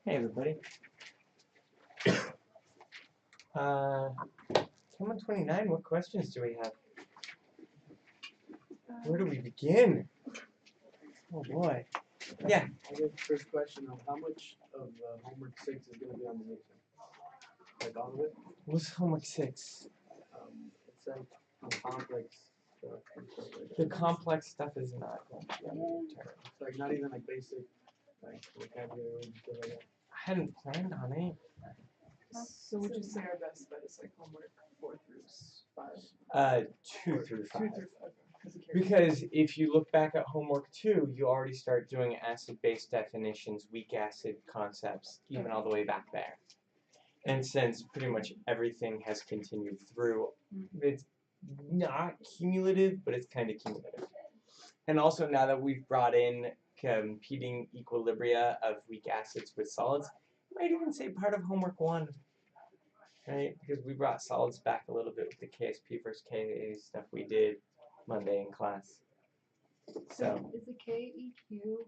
Hey everybody. Chem 29, what questions do we have? Where do we begin? Oh boy. Yeah. I guess first question of how much of homework 6 is going to be on the midterm? Like all of it? What's homework 6? It's like complex stuff and stuff like that. The complex stuff is not going to be on the midterm. It's like not even like basic like vocabulary and stuff like that. I hadn't planned on it. So would you say our best bet is like homework 4 through 5? 2 through 5. 2 through 5. Because if you look back at homework 2, you already start doing acid-base definitions, weak acid concepts, even all the way back there. And since pretty much everything has continued through, it's not cumulative, but it's kind of cumulative. And also now that we've brought in competing equilibria of weak acids with solids, you might even say part of homework 1. Right? Because we brought solids back a little bit with the KSP versus KA stuff we did Monday in class. So is the KEQ,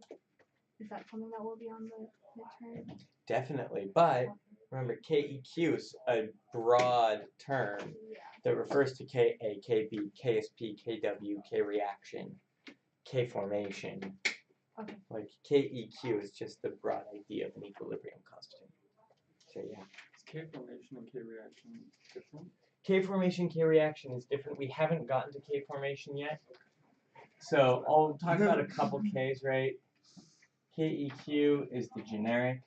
is that something that will be on the midterm? definitely, but remember KEQ is a broad term that refers to Ka, Kb, KSP, Kw, K reaction, K formation. Okay. Like KEQ is just the broad idea of an equilibrium constant. So yeah. Is K formation and K reaction different? K formation, K reaction is different. We haven't gotten to K formation yet. So I'll talk about a couple Ks, right? KEQ is the generic.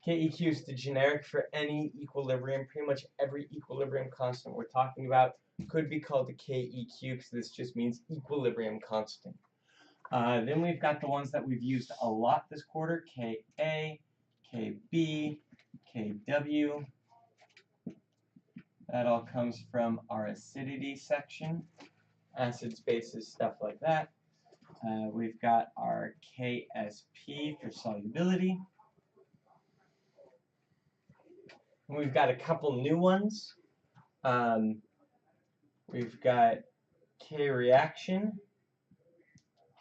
KEQ is the generic for any equilibrium. Pretty much every equilibrium constant we're talking about could be called the KEQ because this just means equilibrium constant. Then we've got the ones that we've used a lot this quarter, Ka, Kb, Kw. That all comes from our acidity section, acids, bases, stuff like that. We've got our Ksp for solubility. And we've got a couple new ones. We've got K reaction,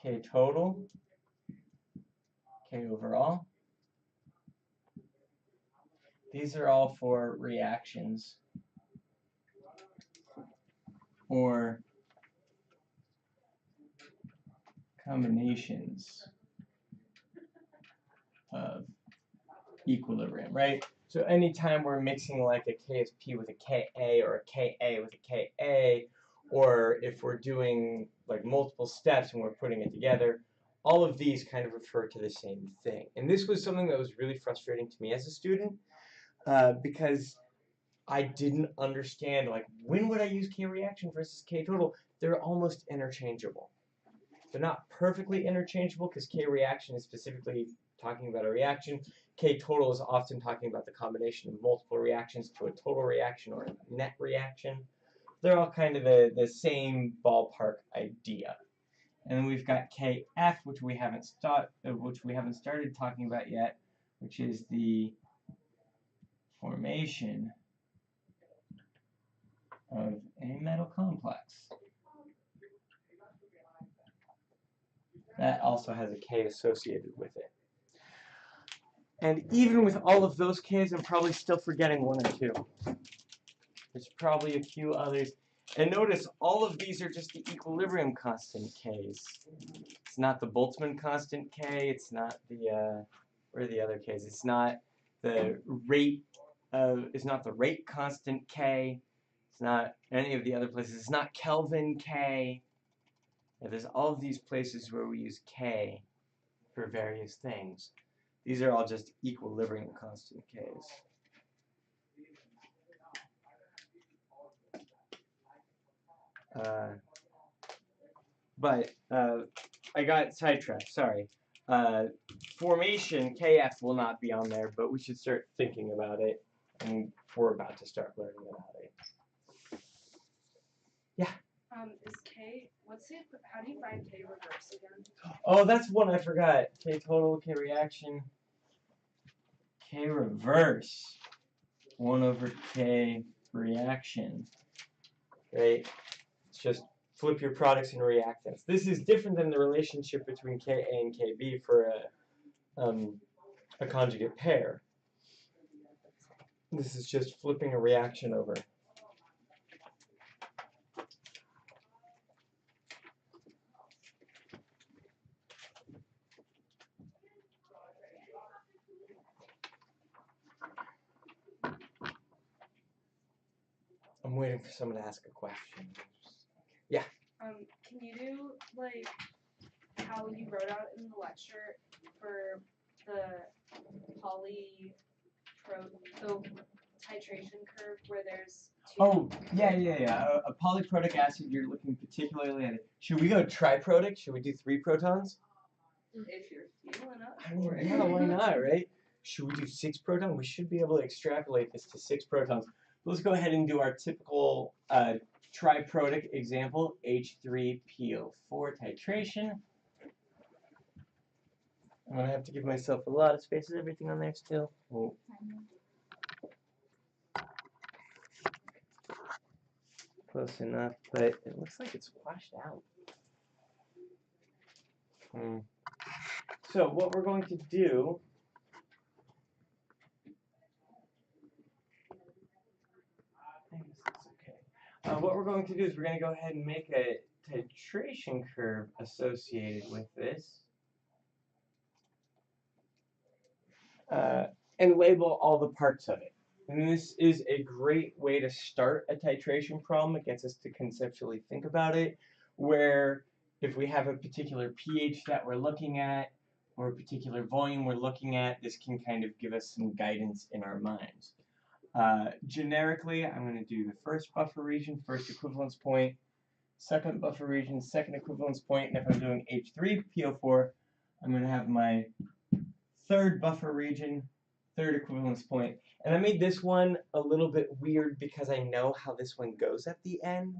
K total, K overall. These are all for reactions or combinations of equilibrium, right? So anytime we're mixing like a KSP with a Ka or a Ka with a Ka, or if we're doing like multiple steps and we're putting it together, all of these kind of refer to the same thing. And this was something that was really frustrating to me as a student because I didn't understand, like, when would I use K reaction versus K total? They're almost interchangeable. They're not perfectly interchangeable because K reaction is specifically talking about a reaction. K total is often talking about the combination of multiple reactions to a total reaction or a net reaction. They're all kind of the same ballpark idea. And then we've got Kf, which we haven't started talking about yet, which is the formation of a metal complex. That also has a K associated with it. And even with all of those Ks, I'm probably still forgetting one or two. There's probably a few others. And notice, all of these are just the equilibrium constant Ks. It's not the Boltzmann constant K. It's not the, where are the other Ks? It's not the rate, it's not the rate constant K. It's not any of the other places. It's not Kelvin K. There's all of these places where we use K for various things. These are all just equilibrium constant Ks. But I got sidetracked, sorry. Formation, Kf will not be on there, but we should start thinking about it, and we're about to start learning about it. Yeah? Is K, how do you find K reverse again? Oh, that's one I forgot. K total, K reaction, K reverse, 1 over K reaction, right? It's just flip your products and reactants. This is different than the relationship between Ka and Kb for a conjugate pair. This is just flipping a reaction over. I'm waiting for someone to ask a question. Yeah. Can you do like how you wrote out in the lecture for the the titration curve where there's two? Oh, yeah. A polyprotic acid, you're looking particularly at it. Should we go triprotic? Should we do 3 protons? If you're feeling up I mean, for it. yeah, why not, right? Should we do 6 protons? We should be able to extrapolate this to 6 protons. Let's go ahead and do our typical triprotic example, H3PO4 titration. I'm going to have to give myself a lot of space. Is everything on there still? Oh. Close enough, but it looks like it's washed out. So what we're going to do what we're going to do is we're going to go ahead and make a titration curve associated with this and label all the parts of it. And this is a great way to start a titration problem. It gets us to conceptually think about it, where if we have a particular pH that we're looking at or a particular volume we're looking at, this can kind of give us some guidance in our minds. Generically, I'm going to do the first buffer region, first equivalence point, second buffer region, second equivalence point, and if I'm doing H3PO4, I'm going to have my third buffer region, third equivalence point. And I made this one a little bit weird because I know how this one goes at the end.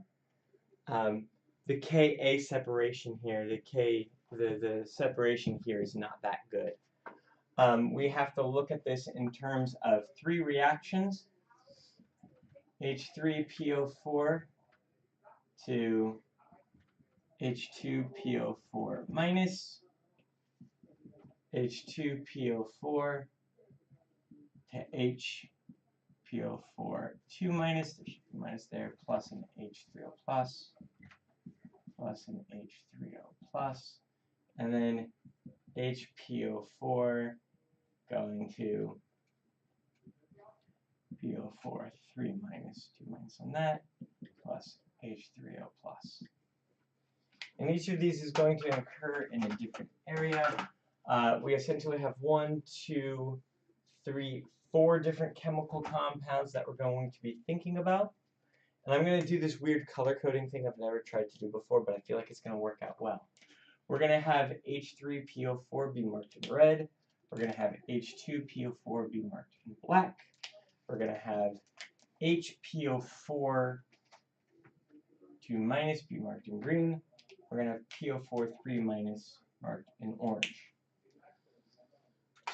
The Ka separation here, the separation here is not that good. We have to look at this in terms of 3 reactions, H3PO4 to H2PO4 minus, H2PO4 to HPO4 2 minus, there should be minus there, plus an H3O plus an H3O plus, and then HPO4 going to PO4 3 minus 2 minus on that, plus H3O plus. And each of these is going to occur in a different area. We essentially have 1, 2, 3, 4 different chemical compounds that we're going to be thinking about. And I'm going to do this weird color coding thing I've never tried to do before, but I feel like it's going to work out well. We're going to have H3PO4 be marked in red. We're going to have H2PO4 be marked in black. We're going to have HPO4 2 minus be marked in green. We're going to have PO4 3 minus marked in orange.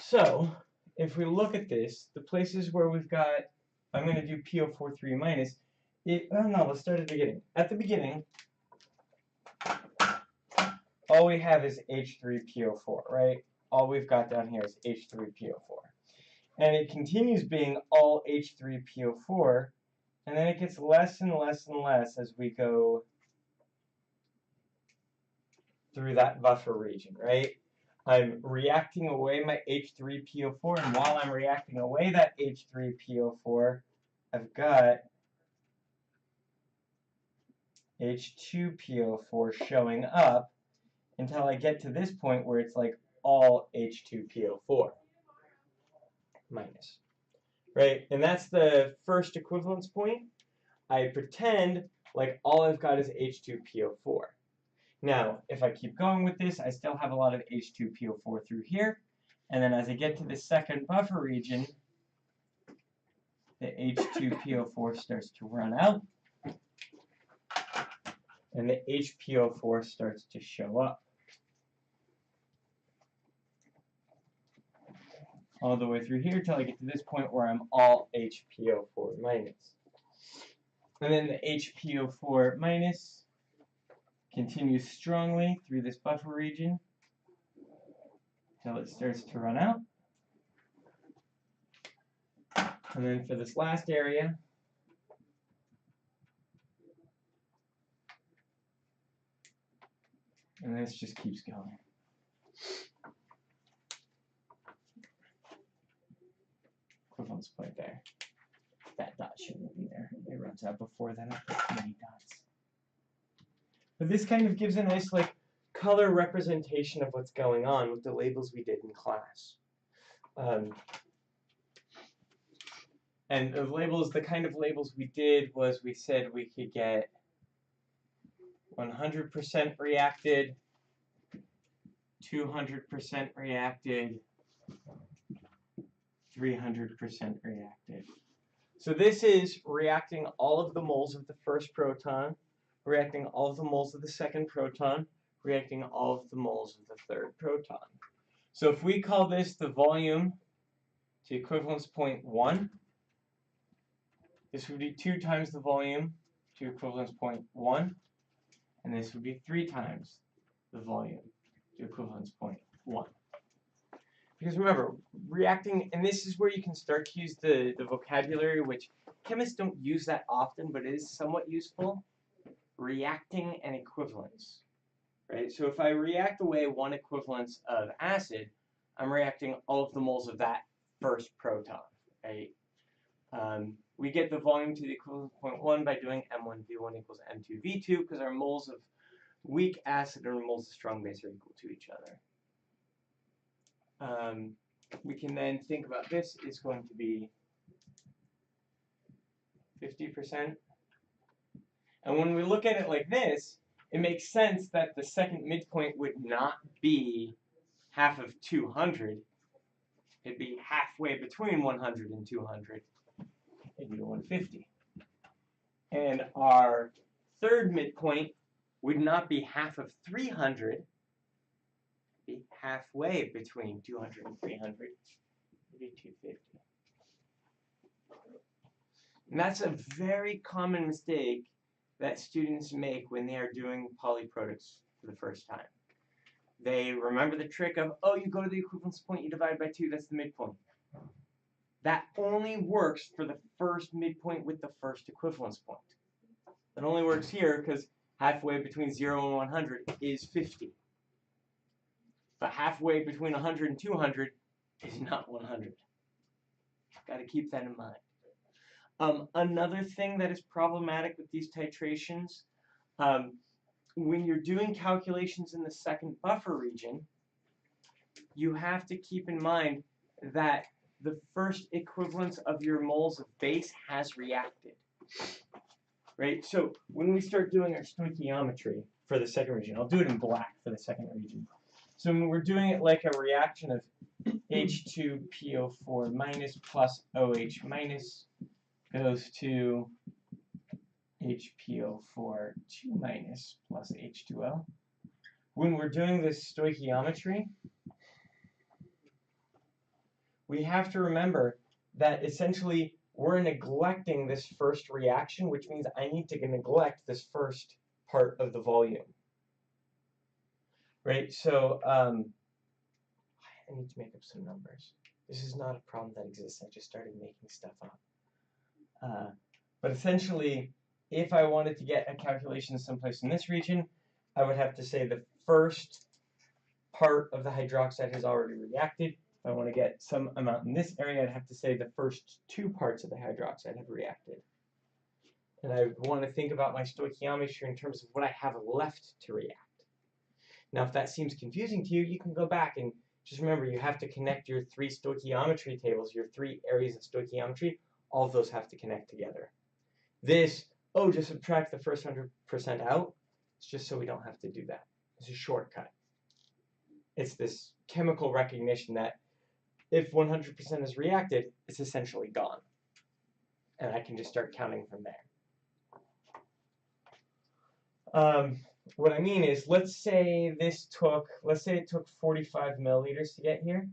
So, if we look at this, the places where we've got, I'm going to do PO4 3 minus, let's start at the beginning. At the beginning, all we have is H3PO4, right? All we've got down here is H3PO4. And it continues being all H3PO4, and then it gets less and less and less as we go through that buffer region, right? I'm reacting away my H3PO4, and while I'm reacting away that H3PO4, I've got H2PO4 showing up until I get to this point where it's like all H2PO4 minus, right? And that's the first equivalence point. I pretend like all I've got is H2PO4. Now, if I keep going with this, I still have a lot of H2PO4 through here. And then as I get to the second buffer region, the H2PO4 starts to run out. And the HPO4 starts to show up. All the way through here till I get to this point where I'm all HPO4 minus. And then the HPO4 minus continues strongly through this buffer region until it starts to run out. And then for this last area, and this just keeps going. Equivalence point there. That dot shouldn't be there. It runs out before then. I put many dots. But this kind of gives a nice like color representation of what's going on with the labels we did in class. And the labels, the kind of labels we did was we said we could get 100% reacted, 200% reacted, 300% reacted. So this is reacting all of the moles of the first proton, reacting all of the moles of the second proton, reacting all of the moles of the third proton. So if we call this the volume to equivalence point 1, this would be 2 times the volume to equivalence point 1, and this would be 3 times the volume to equivalence point 1. Because remember, reacting, and this is where you can start to use the vocabulary, which chemists don't use that often, but it is somewhat useful. Reacting and equivalence, right? So if I react away 1 equivalence of acid, I'm reacting all of the moles of that first proton, right? We get the volume to the equivalence point 1 by doing M1V1 equals M2V2, because our moles of weak acid and moles of strong base are equal to each other. We can then think about this is going to be 50%. And when we look at it like this, it makes sense that the second midpoint would not be half of 200. It'd be halfway between 100 and 200. It'd be 150. And our third midpoint would not be half of 300. It'd be halfway between 200 and 300. It'd be 250. And that's a very common mistake that students make when they are doing polyproducts for the first time. They remember the trick of, oh, you go to the equivalence point, you divide by 2, that's the midpoint. That only works for the first midpoint with the first equivalence point. That only works here because halfway between 0 and 100 is 50. But halfway between 100 and 200 is not 100. Got to keep that in mind. Another thing that is problematic with these titrations, when you're doing calculations in the second buffer region, you have to keep in mind that the first equivalence of your moles of base has reacted. Right? So when we start doing our stoichiometry for the second region, I'll do it in black for the second region. So when we're doing it like a reaction of H2PO4 minus plus OH minus goes to HPO4 2 minus plus H2O. When we're doing this stoichiometry, we have to remember that essentially we're neglecting this first reaction, which means I need to neglect this first part of the volume. Right? So I need to make up some numbers. This is not a problem that exists. I just started making stuff up. But essentially, if I wanted to get a calculation someplace in this region, I would have to say the first part of the hydroxide has already reacted. If I want to get some amount in this area, I'd have to say the first 2 parts of the hydroxide have reacted. And I want to think about my stoichiometry in terms of what I have left to react. Now, if that seems confusing to you, you can go back and just remember you have to connect your 3 stoichiometry tables, your 3 areas of stoichiometry. All of those have to connect together. This, oh, just subtract the first 100% out, it's just so we don't have to do that. It's a shortcut. It's this chemical recognition that if 100% is reacted, it's essentially gone. And I can just start counting from there. What I mean is, let's say it took 45 milliliters to get here.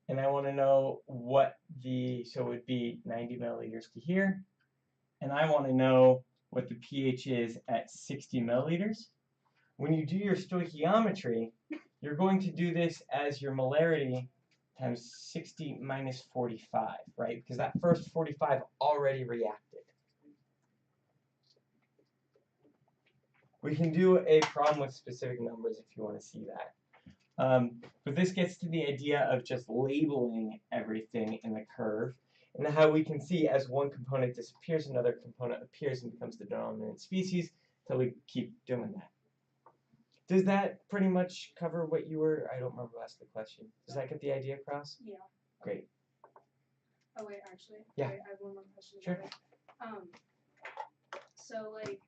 And I want to know what so it would be 90 milliliters to here. And I want to know what the pH is at 60 milliliters. when you do your stoichiometry, you're going to do this as your molarity times 60 minus 45, right? Because that first 45 already reacted. We can do a problem with specific numbers if you want to see that. But this gets to the idea of just labeling everything in the curve, and how we can see as one component disappears, another component appears and becomes the dominant species, until we keep doing that. Does that pretty much cover what you were? I don't remember who asked the question. Does that get the idea across? Yeah. Great. Oh wait, actually. Yeah. Wait, I have one more question Sure. about it. So like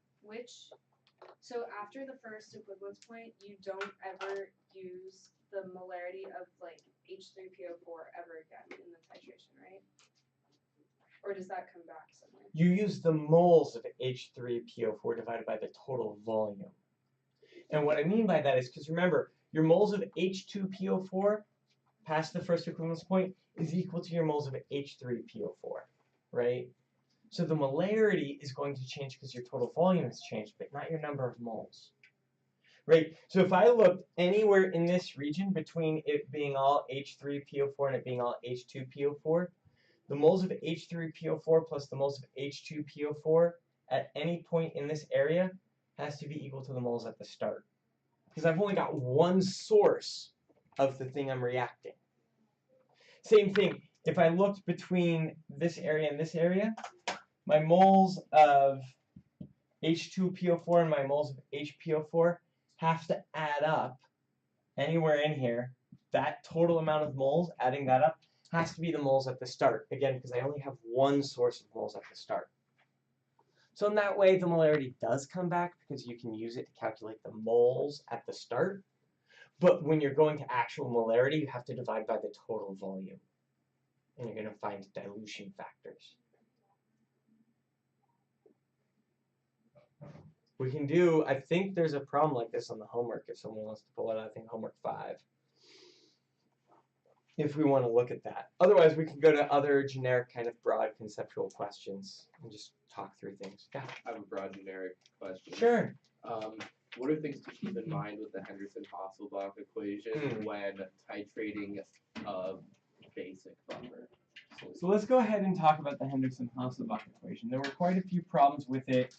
so after the first equivalence point, you don't ever use the molarity of like H3PO4 ever again in the titration, right? Or does that come back somewhere? You use the moles of H3PO4 divided by the total volume. And what I mean by that is, because remember, your moles of H2PO4 past the first equivalence point is equal to your moles of H3PO4, right? So the molarity is going to change because your total volume has changed, but not your number of moles, right? So if I looked anywhere in this region between it being all H3PO4 and it being all H2PO4, the moles of H3PO4 plus the moles of H2PO4 at any point in this area has to be equal to the moles at the start. Because I've only got one source of the thing I'm reacting. Same thing, if I looked between this area and this area, my moles of H2PO4 and my moles of HPO4 have to add up anywhere in here. That total amount of moles, adding that up, has to be the moles at the start. Again, because I only have one source of moles at the start. So in that way, the molarity does come back because you can use it to calculate the moles at the start. But when you're going to actual molarity, you have to divide by the total volume. And you're going to find dilution factors. We can do, I think there's a problem like this on the homework if someone wants to pull it out. I think homework 5. If we want to look at that. Otherwise, we can go to other generic kind of broad conceptual questions and just talk through things. Yeah. I have a broad generic question. Sure. What are things to keep in mind with the Henderson-Hasselbalch equation when titrating a basic buffer? So let's go ahead and talk about the Henderson-Hasselbalch equation. There were quite a few problems with it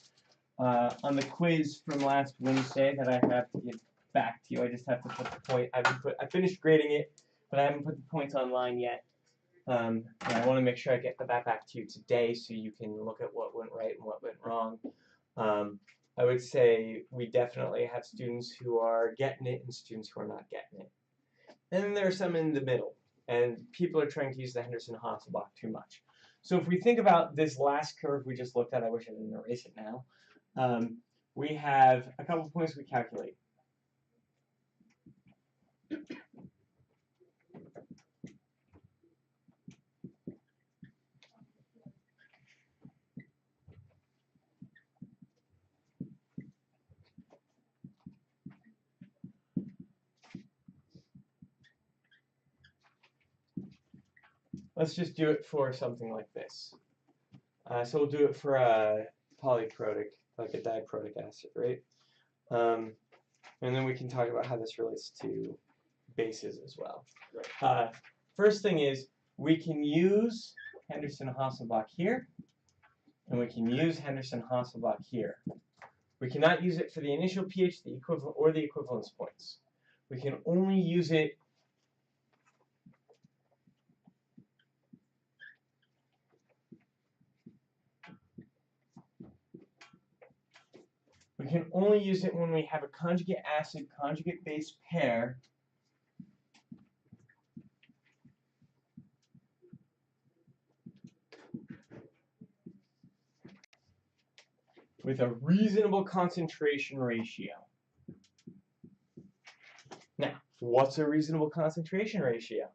on the quiz from last Wednesday that I have to get back to you. I just have to put the point. I finished grading it, but I haven't put the points online yet. And I want to make sure I get that back to you today so you can look at what went right and what went wrong. I would say we definitely have students who are getting it and students who are not getting it. And then there are some in the middle, and people are trying to use the Henderson-Hasselbalch too much. So if we think about this last curve we just looked at, I wish I didn't erase it now. We have a couple points we calculate. Let's just do it for something like this. So we'll do it for a polyprotic, like a diprotic acid, right? And then we can talk about how this relates to bases as well. Right. First thing is, we can use Henderson-Hasselbalch here, and we can use Henderson-Hasselbalch here. We cannot use it for the initial pH, the equivalent, or the equivalence points. We can only use it when we have a conjugate acid, conjugate base pair with a reasonable concentration ratio. Now, what's a reasonable concentration ratio?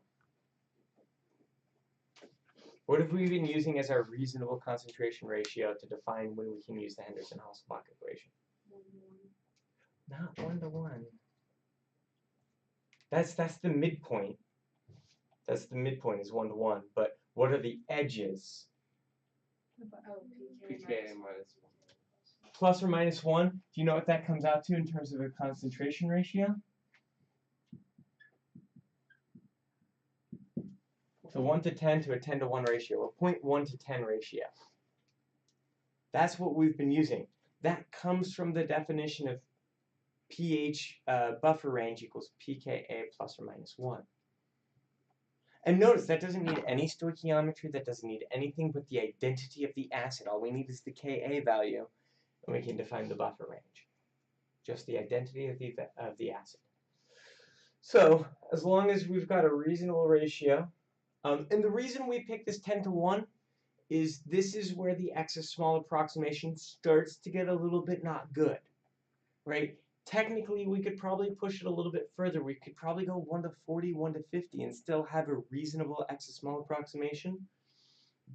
What have we been using as our reasonable concentration ratio to define when we can use the Henderson-Hasselbalch equation? Not 1-to-1. That's the midpoint. That's the midpoint is 1-to-1. But what are the edges? Oh, PK minus 1. plus or minus 1. Do you know what that comes out to in terms of a concentration ratio? So 1 to 10 to a 10 to 1 ratio, a 0.1 to 10 ratio. That's what we've been using. That comes from the definition of pH buffer range equals pKa plus or minus 1. And notice that doesn't need any stoichiometry, that doesn't need anything but the identity of the acid. All we need is the Ka value, and we can define the buffer range. Just the identity of the acid. So, as long as we've got a reasonable ratio, and the reason we pick this 10 to 1 is this is where the excess small approximation starts to get a little bit not good, right? Technically, we could probably push it a little bit further. We could probably go 1 to 40, 1 to 50, and still have a reasonable excess small approximation,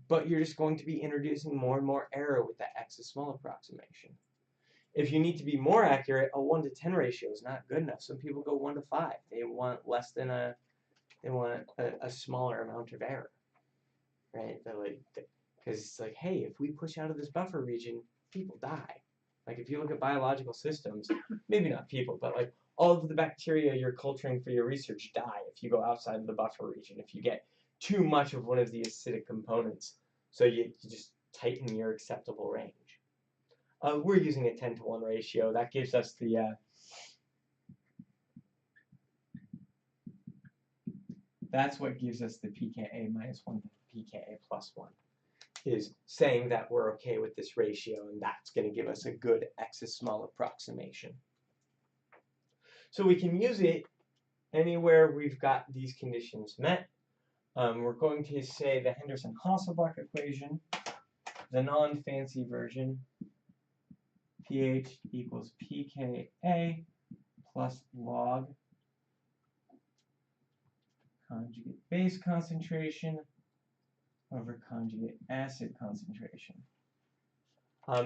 but you're just going to be introducing more and more error with that excess small approximation. If you need to be more accurate, a 1 to 10 ratio is not good enough. Some people go 1 to 5. They want less than a smaller amount of error, right? Because it's like, hey, if we push out of this buffer region, people die. Like if you look at biological systems, maybe not people, but like all of the bacteria you're culturing for your research die if you go outside of the buffer region, if you get too much of one of the acidic components. So you just tighten your acceptable range. We're using a 10 to 1 ratio. That gives us the that's what gives us the pKa minus 1 to pKa plus 1. Is saying that we're okay with this ratio, and that's going to give us a good excess small approximation. So we can use it anywhere we've got these conditions met. We're going to say the Henderson-Hasselbalch equation, the non-fancy version, pH equals pKa plus log conjugate base concentration over conjugate acid concentration.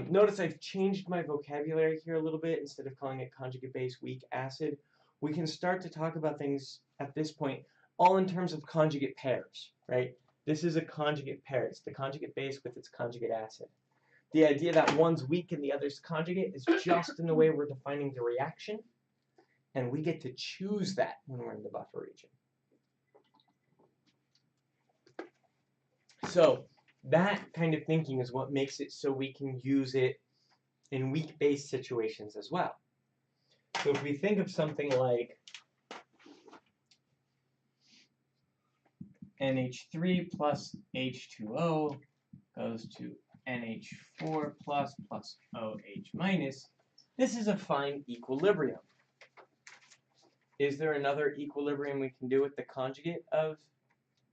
Notice I've changed my vocabulary here a little bit. Instead of calling it conjugate base weak acid, we can start to talk about things at this point all in terms of conjugate pairs, right? This is a conjugate pair. It's the conjugate base with its conjugate acid. The idea that one's weak and the other's conjugate is just in the way we're defining the reaction, and we get to choose that when we're in the buffer region. So that kind of thinking is what makes it so we can use it in weak base situations as well. So if we think of something like NH3 plus H2O goes to NH4 plus OH minus, this is a fine equilibrium. Is there another equilibrium we can do with the conjugate of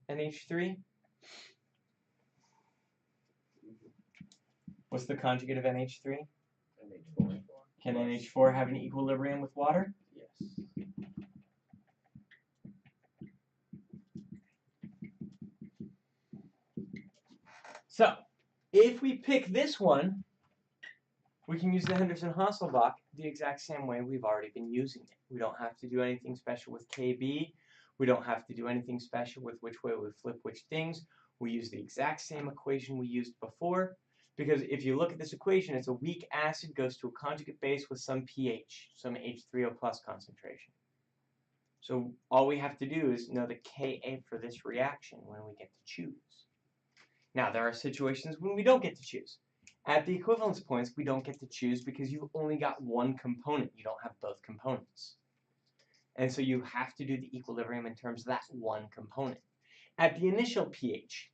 NH3? What's the conjugate of NH3? NH4. Can NH4 have an equilibrium with water? Yes. So, if we pick this one, we can use the Henderson-Hasselbalch the exact same way we've already been using it. We don't have to do anything special with KB. We don't have to do anything special with which way we flip which things. We use the exact same equation we used before. Because if you look at this equation, it's a weak acid goes to a conjugate base with some pH, some H3O plus concentration. So all we have to do is know the Ka for this reaction when we get to choose. Now there are situations when we don't get to choose. At the equivalence points, we don't get to choose because you've only got one component. You don't have both components. And so you have to do the equilibrium in terms of that one component. At the initial pH,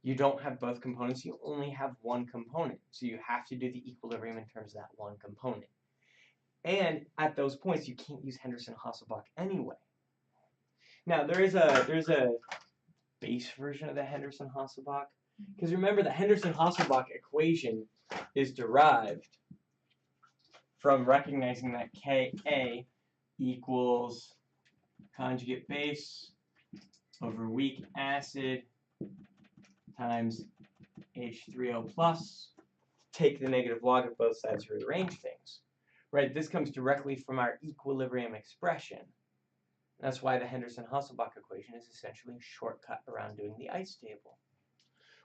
you don't have both components, you only have one component. So you have to do the equilibrium in terms of that one component. And at those points, you can't use Henderson-Hasselbalch anyway. Now there's a base version of the Henderson-Hasselbalch. Because remember, the Henderson-Hasselbalch equation is derived from recognizing that Ka equals conjugate base over weak acid times H3O plus, take the negative log of both sides, rearrange things. Right? This comes directly from our equilibrium expression. That's why the Henderson-Hasselbalch equation is essentially a shortcut around doing the ice table.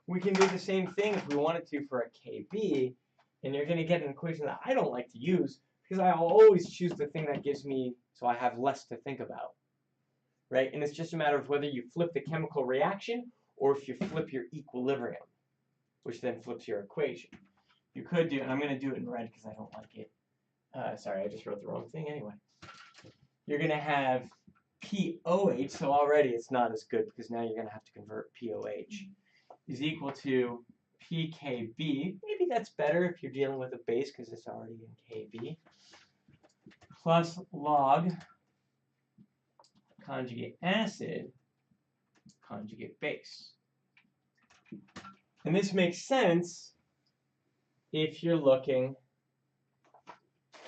We can do the same thing if we wanted to for a KB, And you're going to get an equation that I don't like to use because I'll always choose the thing that gives me, so I have less to think about. Right? And it's just a matter of whether you flip the chemical reaction or if you flip your equilibrium, which then flips your equation. You could do, and I'm going to do it in red because I don't like it. Sorry, I just wrote the wrong thing anyway. You're going to have POH, so already it's not as good because now you're going to have to convert POH, is equal to PKB. Maybe that's better if you're dealing with a base because it's already in KB. Plus log conjugate acid conjugate base. And this makes sense if you're looking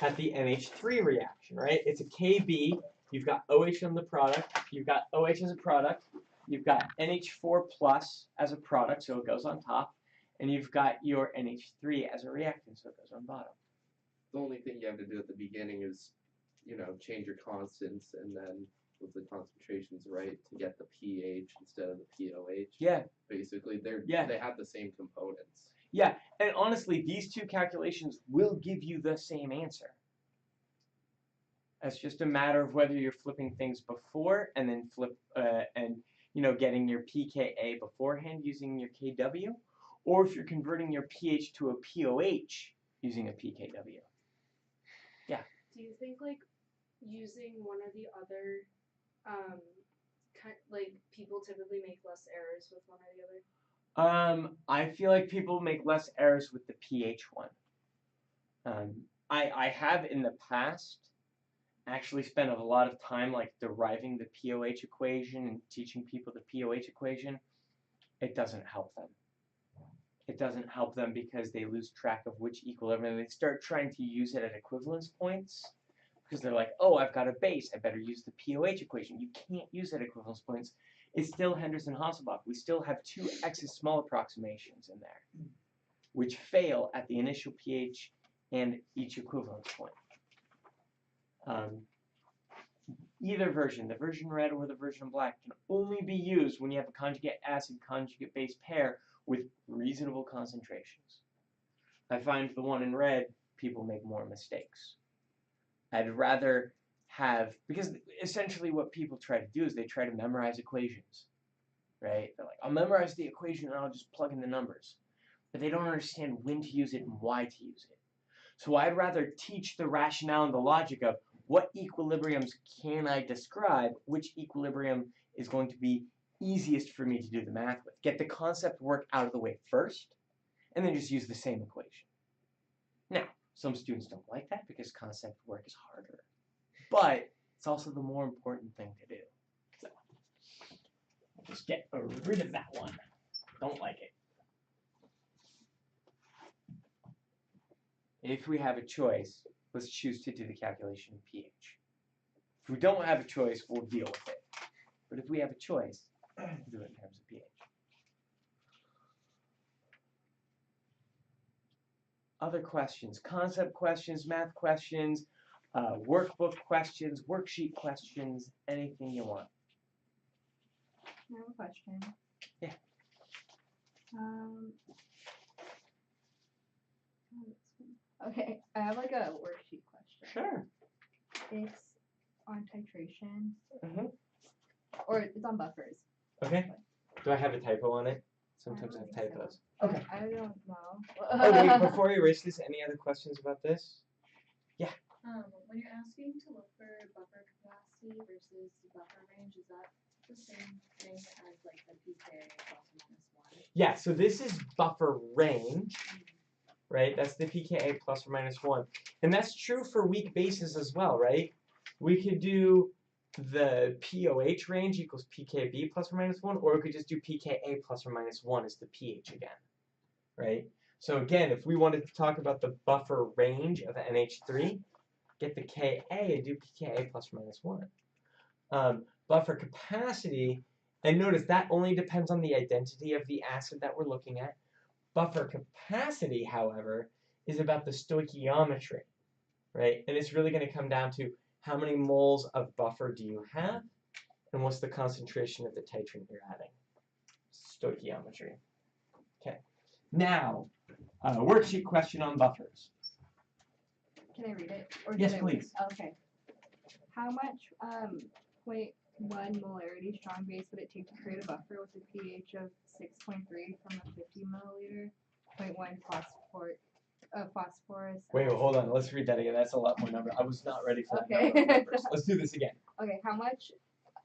at the NH3 reaction, right? It's a KB. You've got OH on the product. You've got OH as a product. You've got NH4 plus as a product, so it goes on top. And you've got your NH3 as a reactant, so it goes on bottom. The only thing you have to do at the beginning is, you know, change your constants and then with the concentrations right to get the pH instead of the POH. Yeah. Basically, they have the same components. Yeah, and honestly, these two calculations will give you the same answer. It's just a matter of whether you're flipping things before and then getting your pKa beforehand using your Kw, or if you're converting your pH to a POH using a pKw. Yeah. Do you think like using one or the other, like people typically make less errors with one or the other? I feel like people make less errors with the pH one. I have in the past actually spent a lot of time like deriving the POH equation and teaching people the POH equation. It doesn't help them. It doesn't help them because they lose track of which equilibrium. They start trying to use it at equivalence points because they're like, oh, I've got a base. I better use the POH equation. You can't use it at equivalence points. It's still Henderson-Hasselbalch. We still have two X's small approximations in there, which fail at the initial pH and each equivalence point. Either version, the version red or the version black, can only be used when you have a conjugate acid conjugate base pair with reasonable concentrations. I find the one in red, people make more mistakes. I'd rather have, because essentially what people try to do is they try to memorize equations, right? They're like, I'll memorize the equation and I'll just plug in the numbers. But they don't understand when to use it and why to use it. So I'd rather teach the rationale and the logic of what equilibriums can I describe, which equilibrium is going to be easiest for me to do the math with. Get the concept work out of the way first, and then just use the same equation. Now, some students don't like that because concept work is harder. But it's also the more important thing to do. So, just get rid of that one. Don't like it. If we have a choice, let's choose to do the calculation of pH. If we don't have a choice, we'll deal with it. But if we have a choice, we'll do it in terms of pH. Other questions, concept questions, math questions, workbook questions, worksheet questions, anything you want. I have a question. Yeah. Okay, I have like a worksheet question. Sure. It's on titration, Mm-hmm. or it's on buffers. Okay. Do I have a typo on it? Sometimes I have think so. typos. Okay. I don't know. Oh, wait, before we erase this, any other questions about this? When you're asking to look for buffer capacity versus buffer range, is that the same thing as like the pKa plus or minus 1? Yeah, so this is buffer range, right? That's the pKa plus or minus 1. And that's true for weak bases as well, right? We could do the POH range equals pKb plus or minus 1, or we could just do pKa plus or minus 1 as the pH again, right? So again, if we wanted to talk about the buffer range of NH3, get the Ka and do pKa plus or minus 1. Buffer capacity, and notice that only depends on the identity of the acid that we're looking at. Buffer capacity, however, is about the stoichiometry, right? And it's really going to come down to how many moles of buffer do you have, and what's the concentration of the titrant you're adding. Stoichiometry. Okay. Now, Worksheet question on buffers. Can I read it? Or Yes, did I please. Okay. How much 0.1 molarity strong base would it take to create a buffer with a pH of 6.3 from a 50 milliliter 0.1 phosphorus? Wait, hold on. Let's read that again. That's a lot more number. I was not ready for that Okay. number of numbers. Let's do this again. Okay, how much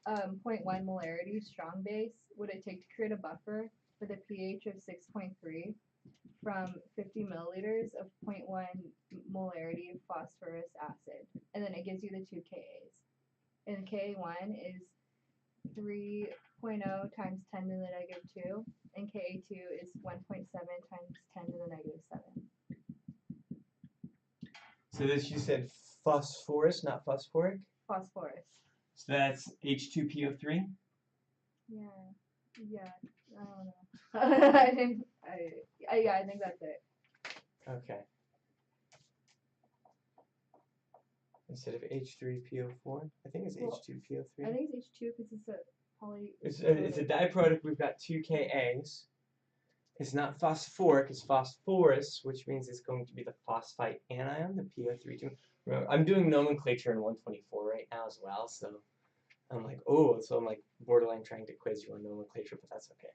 0.1 molarity strong base would it take to create a buffer with a pH of 6.3 from 50 milliliters of 0.1 molarity phosphorus acid? And then it gives you the two Kas. And Ka1 is 3.0 times 10 to the negative 2, and Ka2 is 1.7 times 10 to the negative 7. So this you said phosphorus, not phosphoric? Phosphorus. So that's H2PO3? Yeah. I don't know. I think that's it. Okay. Instead of H3PO4? I think it's Well, H2PO3. I think it's H2 because it's a poly. It's a diproduct. We've got two Kas. It's not phosphoric, it's phosphorus, which means it's going to be the phosphite anion, the PO3. Remember, I'm doing nomenclature in 124 right now as well, so I'm like, oh, so I'm like borderline trying to quiz you on nomenclature, but that's okay.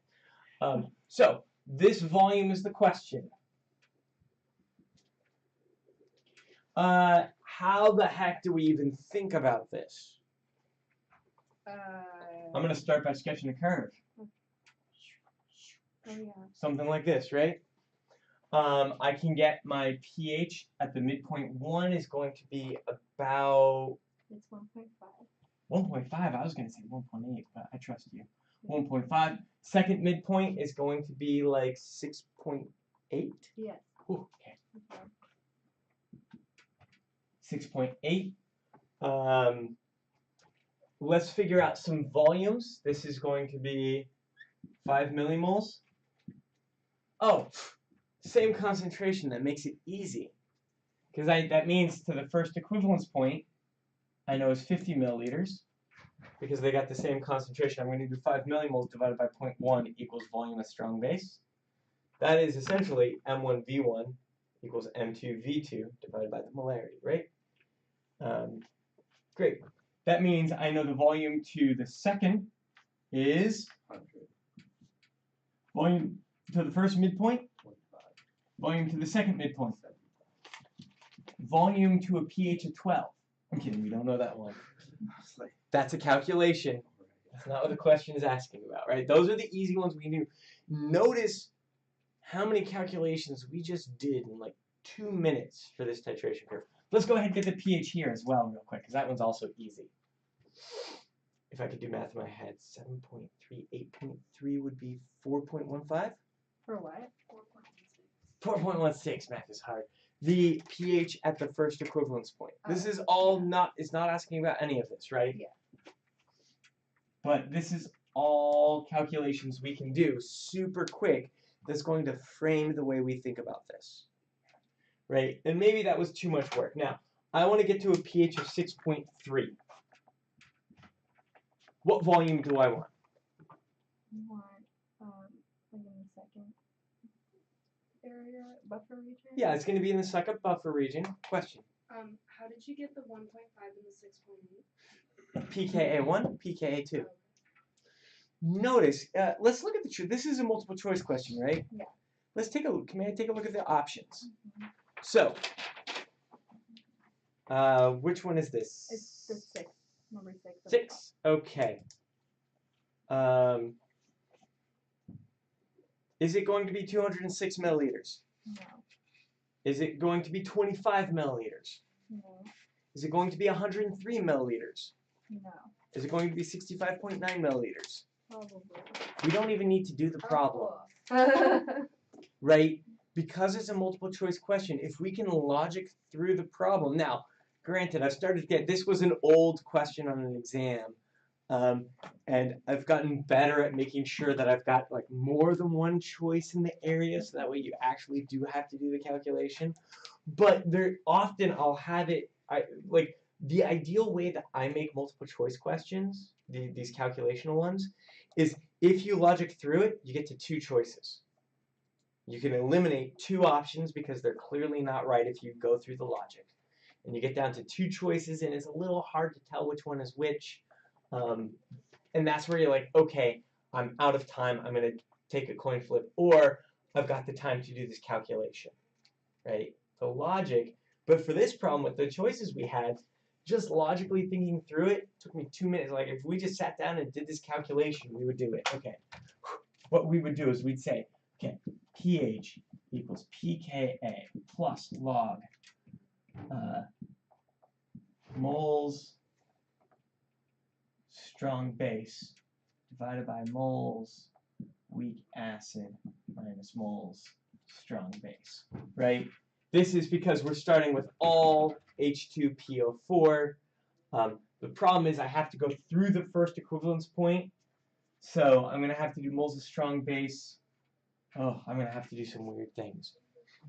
So this volume is the question. How the heck do we even think about this? I'm going to start by sketching a curve. Oh yeah. Something like this, right? I can get my pH at the midpoint 1 is going to be about... It's 1.5. 1.5, I was going to say 1.8, but I trust you. 1.5. Second midpoint is going to be like 6.8? Yes. Ooh, okay. 6.8. Let's figure out some volumes. This is going to be 5 millimoles. Oh, same concentration. That makes it easy. Because that means to the first equivalence point, I know is 50 milliliters. Because they got the same concentration, I'm going to do 5 millimoles divided by 0.1 equals volume of strong base. That is essentially M1V1 equals M2V2 divided by the molarity, right? Great. That means I know the volume to the second is 100. Volume to the first midpoint, volume to the second midpoint, volume to a pH of 12. I'm kidding, we don't know that one. That's a calculation. That's not what the question is asking about, right? Those are the easy ones we can do. Notice how many calculations we just did in like 2 minutes for this titration curve. Let's go ahead and get the pH here as well real quick, because that one's also easy. If I could do math in my head, 7.3, 8.3 would be 4.15? For what? 4.16, math is hard. The pH at the first equivalence point. This is all it's not asking about any of this, right? Yeah. But this is all calculations we can do super quick that's going to frame the way we think about this. Right? And maybe that was too much work. Now, I want to get to a pH of 6.3. What volume do I want? You want, wait a second. Area, buffer region? Yeah, it's going to be in the suck-up buffer region. Question. How did you get the 1.5 and the 6.8? pKa1, pKa2. Notice, let's look at the truth. This is a multiple choice question, right? Yeah. Let's take a look. May I take a look at the options? Mm-hmm. So, which one is this? It's the 6. Number 6. 6. Okay. Is it going to be 206 milliliters? No. Is it going to be 25 milliliters? No. Is it going to be 103 milliliters? No. Is it going to be 65.9 milliliters? Probably. We don't even need to do the problem, Oh. right? Because it's a multiple choice question, if we can logic through the problem. Now, granted, I've started to get, this was an old question on an exam, and I've gotten better at making sure that I've got like more than one choice in the area, so that way you actually do have to do the calculation. But there often I'll have it, like the ideal way that I make multiple choice questions, these calculational ones, is if you logic through it, you get to 2 choices. You can eliminate two options because they're clearly not right if you go through the logic. And you get down to two choices, and it's a little hard to tell which one is which. And that's where you're like, okay, I'm out of time. I'm going to take a coin flip, or I've got the time to do this calculation, right? The logic. But for this problem with the choices we had, just logically thinking through it took me 2 minutes. Like if we just sat down and did this calculation, we would do it. Okay. What we would do is we'd say, okay, pH equals pKa plus log moles strong base divided by moles weak acid minus moles strong base, right? This is because we're starting with all H2PO4. The problem is I have to go through the first equivalence point, so I'm going to have to do moles of strong base. Oh, I'm going to have to do some weird things.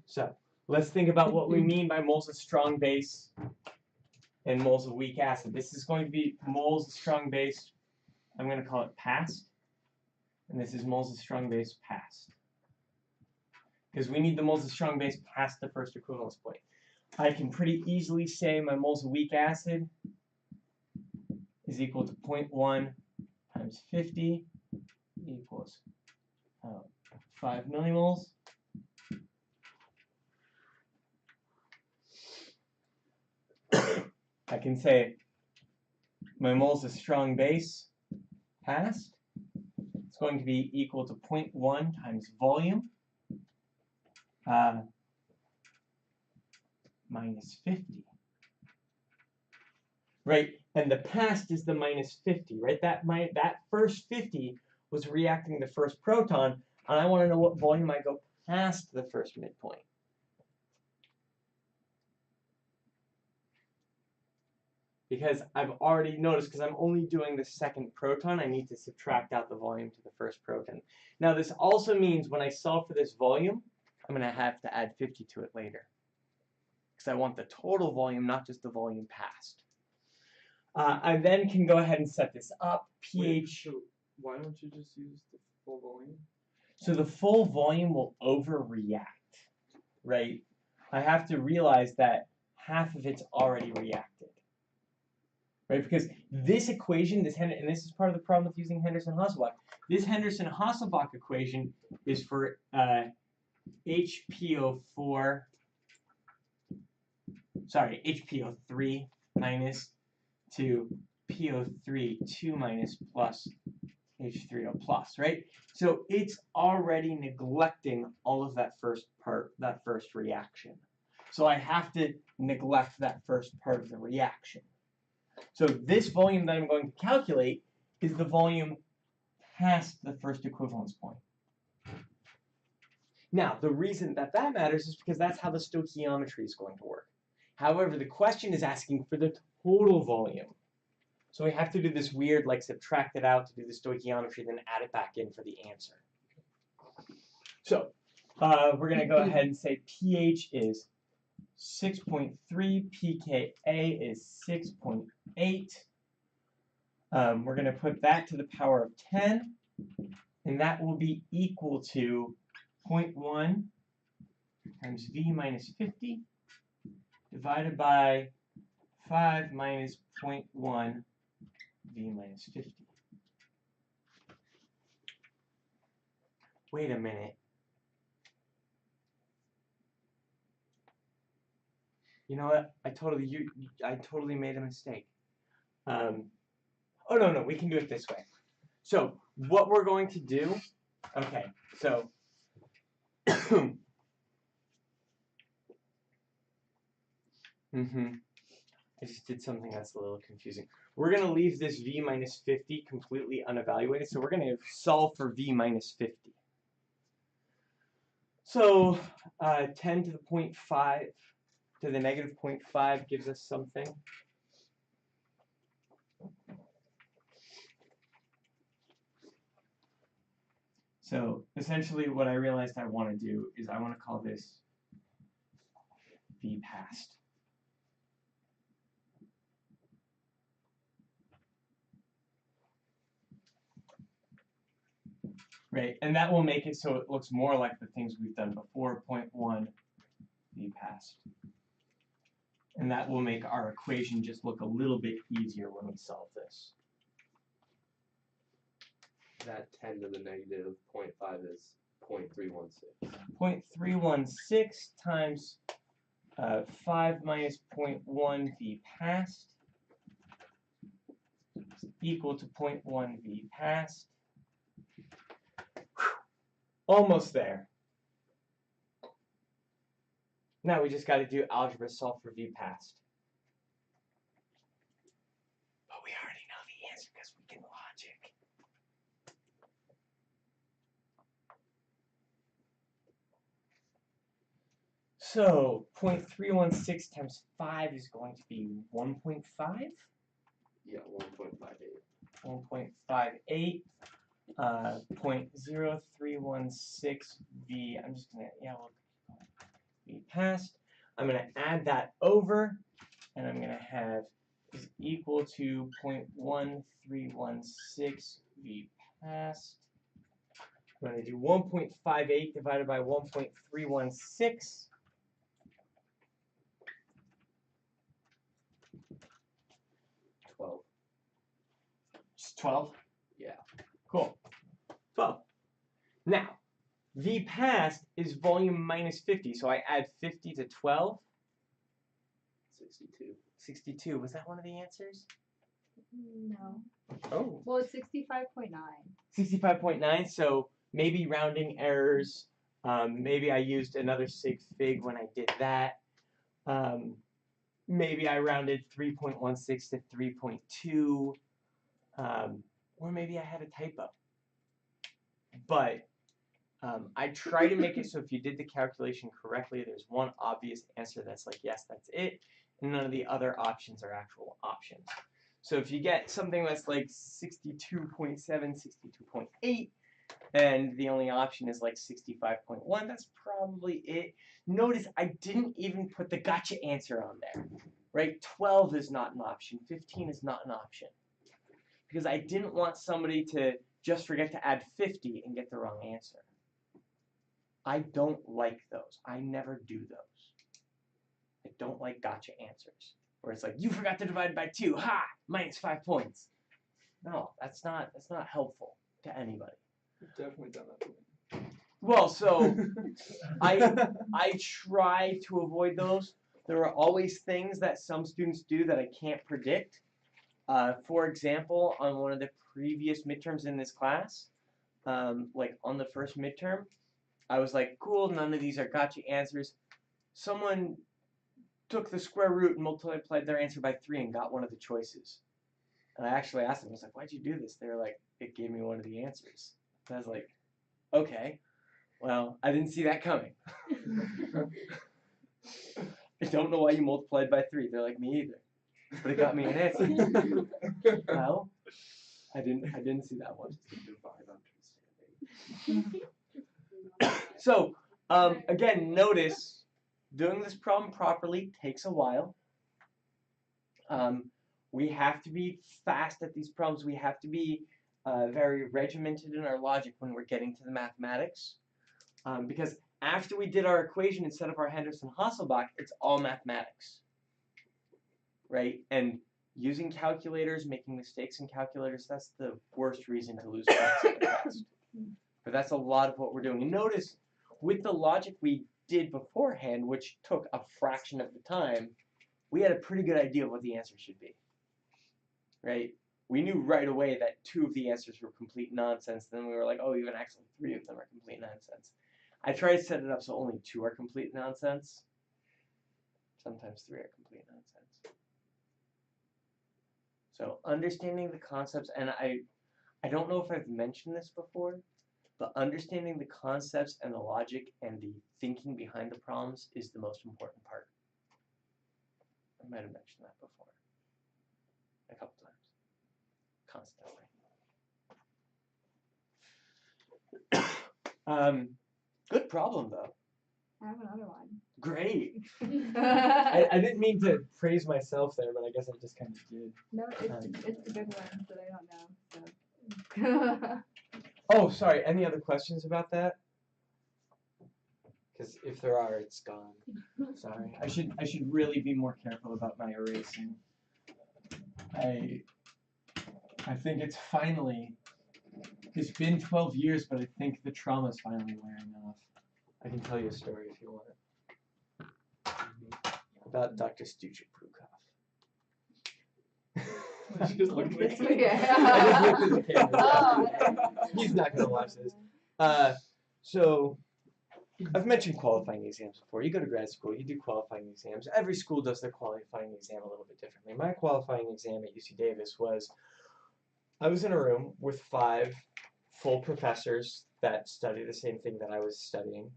So let's think about what we mean by moles of strong base and moles of weak acid. This is going to be moles of strong base. I'm going to call it past. And this is moles of strong base past. Because we need the moles of strong base past the first equivalence point. I can pretty easily say my moles of weak acid is equal to 0.1 times 50 equals 5 millimoles. I can say my moles of strong base past is going to be equal to 0.1 times volume minus 50. Right? And the past is the minus 50, right? That first 50 was reacting the first proton, and I want to know what volume I go past the first midpoint. Because I've already noticed, because I'm only doing the second proton, I need to subtract out the volume to the first proton. Now this also means when I solve for this volume, I'm going to have to add 50 to it later. Because I want the total volume, not just the volume passed. I then can go ahead and set this up. pH. So why don't you just use the full volume? So the full volume will overreact, right? I have to realize that half of it's already reacted, right? Because this equation, and this is part of the problem with using Henderson-Hasselbalch. This Henderson-Hasselbalch equation is for HPO3 minus to PO3 2 minus plus H3O plus, right? So it's already neglecting all of that first part, that first reaction. So I have to neglect that first part of the reaction. So this volume that I'm going to calculate is the volume past the first equivalence point. Now, the reason that that matters is because that's how the stoichiometry is going to work. However, the question is asking for the total volume. So we have to do this weird, like subtract it out to do the stoichiometry, then add it back in for the answer. So we're going to go ahead and say pH is 6.3, pKa is 6.8. We're going to put that to the power of 10, and that will be equal to 0.1 times V minus 50 divided by 5 minus 0.1 V minus 50. Wait a minute. You know what? I totally made a mistake. Oh no, we can do it this way. So what we're going to do, okay, so I just did something that's a little confusing. We're going to leave this V minus 50 completely unevaluated, so we're going to solve for V minus 50. So 10 to the 0.5 to the negative 0.5 gives us something. So essentially what I realized I want to do is I want to call this V past. right? And that will make it so it looks more like the things we've done before, 0.1 V passed. And that will make our equation just look a little bit easier when we solve this. That 10 to the negative 0.5 is 0.316. 0.316 times 5 minus 0.1 V passed is equal to 0.1 V passed. Almost there. Now we just got to do algebra solve for V passed. But we already know the answer because we can logic. So 0.316 times 5 is going to be 1.5? Yeah, 1.58. 1.58. 0.0316 V. I'm just gonna V passed. I'm gonna add that over, and I'm gonna have is equal to 0.1316 V passed. I'm gonna do 1.58 divided by 1.316. Just 12? Yeah. Cool. 12. Now, V passed is volume minus 50, so I add 50 to 12. 62. 62. Was that one of the answers? No. Oh. Well, it's 65.9. 65.9, so maybe rounding errors. Maybe I used another sig fig when I did that. Maybe I rounded 3.16 to 3.2. Or maybe I had a typo. But I try to make it so if you did the calculation correctly, there's one obvious answer that's like, yes, that's it. And none of the other options are actual options. So if you get something that's like 62.7, 62.8, and the only option is like 65.1, that's probably it. Notice I didn't even put the gotcha answer on there, right? 12 is not an option. 15 is not an option. Because I didn't want somebody to just forget to add 50 and get the wrong answer. I don't like those. I never do those. I don't like gotcha answers. Where it's like, you forgot to divide by 2. Ha! Minus 5 points. No, that's not helpful to anybody. You've definitely done that to me. Well, so I try to avoid those. There are always things that some students do that I can't predict. For example, on one of the previous midterms in this class, like on the first midterm, I was like, cool, none of these are gotcha answers. Someone took the square root and multiplied their answer by 3 and got one of the choices. And I actually asked them, I was like, why'd you do this? They were like, it gave me one of the answers. And I was like, okay, well, I didn't see that coming. I don't know why you multiplied by 3. They're like, me either. But it got me an answer. Well, I didn't see that one. Just a divine understanding. So, again, notice doing this problem properly takes a while. We have to be fast at these problems. We have to be very regimented in our logic when we're getting to the mathematics. Because after we did our equation and set up our Henderson-Hasselbalch, it's all mathematics. Right? And using calculators, making mistakes in calculators, that's the worst reason to lose points in the test. But that's a lot of what we're doing. And notice, with the logic we did beforehand, which took a fraction of the time, we had a pretty good idea of what the answer should be. Right? We knew right away that 2 of the answers were complete nonsense. Then we were like, oh, even actually 3 of them are complete nonsense. I try to set it up so only 2 are complete nonsense. Sometimes 3 are complete nonsense. So understanding the concepts, and I don't know if I've mentioned this before, but understanding the concepts and the logic and the thinking behind the problems is the most important part. I might have mentioned that before. A couple times. Constantly. Good problem, though. I have another one. Great. I didn't mean to praise myself there, but I guess I just kind of did. No, it's a good one, but I don't know. So. Oh, sorry. Any other questions about that? Because if there are, it's gone. Sorry. I should really be more careful about my erasing. I think it's finally. It's been 12 years, but I think the trauma's finally wearing off. I can tell you a story if you want it. About Dr. Stuchik-Prukov. She just looked at This me. way, yeah. I just looked at the camera. Oh. He's not going to watch this. So, I've mentioned qualifying exams before. You go to grad school, you do qualifying exams. Every school does their qualifying exam a little bit differently. My qualifying exam at UC Davis was, I was in a room with 5 full professors that study the same thing that I was studying,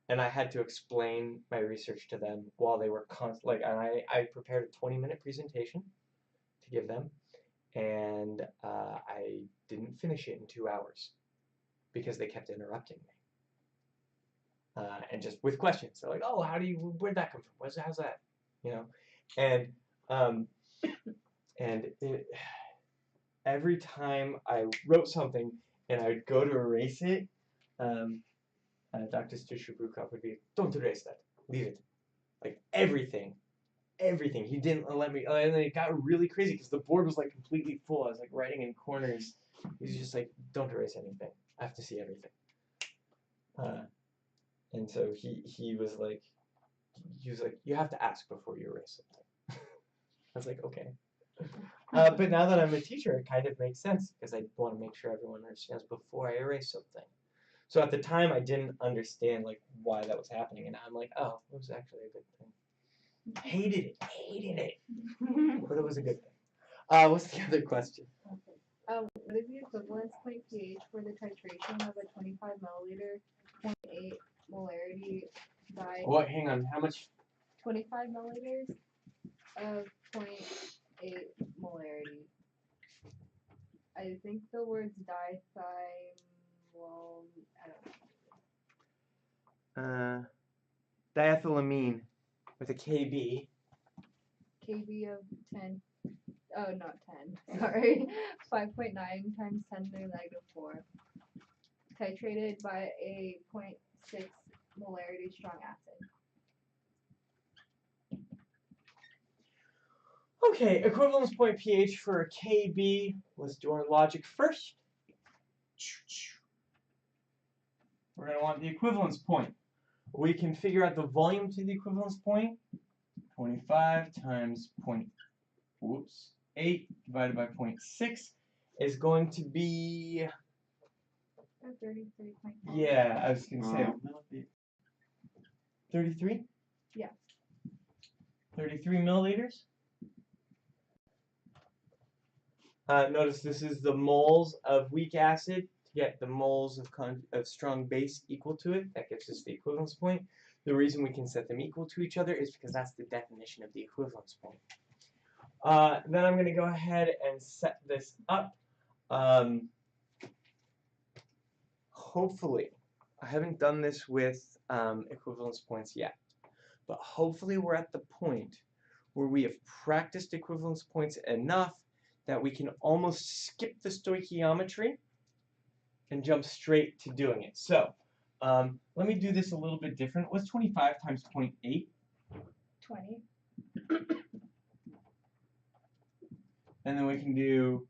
and I had to explain my research to them while they were I prepared a 20-minute presentation to give them, and I didn't finish it in 2 hours because they kept interrupting me. And just with questions. They're like, oh, where'd that come from? How's that? You know? And every time I wrote something and I'd go to erase it, Dr. Stuchik-Prukov would be, don't erase that. Leave it. Like, everything. He didn't let me, and then it got really crazy because the board was like completely full. I was like writing in corners. He was just like, don't erase anything. I have to see everything. And so he was like, you have to ask before you erase something. I was like, okay. But now that I'm a teacher, it kind of makes sense because I want to make sure everyone understands before I erase something. So at the time, I didn't understand like why that was happening, and I'm like, oh, it was actually a good thing. Hated it, but it was a good thing. What's the other question? What is the equivalence point pH for the titration of a 25 milliliter 0.8 molarity dye? What? Hang on. How much? 25 milliliters of 0.8 molarity. I think the words well, I don't know. Diethylamine with a KB. KB of 10. Oh, not 10. Sorry. 5.9 times 10 to the negative 4. Titrated by a 0.6 molarity strong acid. Okay, equivalence point pH for a KB. Let's do our logic first. We're going to want the equivalence point. We can figure out the volume to the equivalence point. 25 times 8 divided by 0.6 is going to be... 33.5. Yeah, I was going to say... 33? Yeah. 33 milliliters. Notice this is the moles of weak acid to get the moles of strong base equal to it. That gives us the equivalence point. The reason we can set them equal to each other is because that's the definition of the equivalence point. Then I'm going to go ahead and set this up. Hopefully, I haven't done this with equivalence points yet, but hopefully we're at the point where we have practiced equivalence points enough that we can almost skip the stoichiometry and jump straight to doing it. So, let me do this a little bit different. What's 25 times 0.8? 20. And then we can do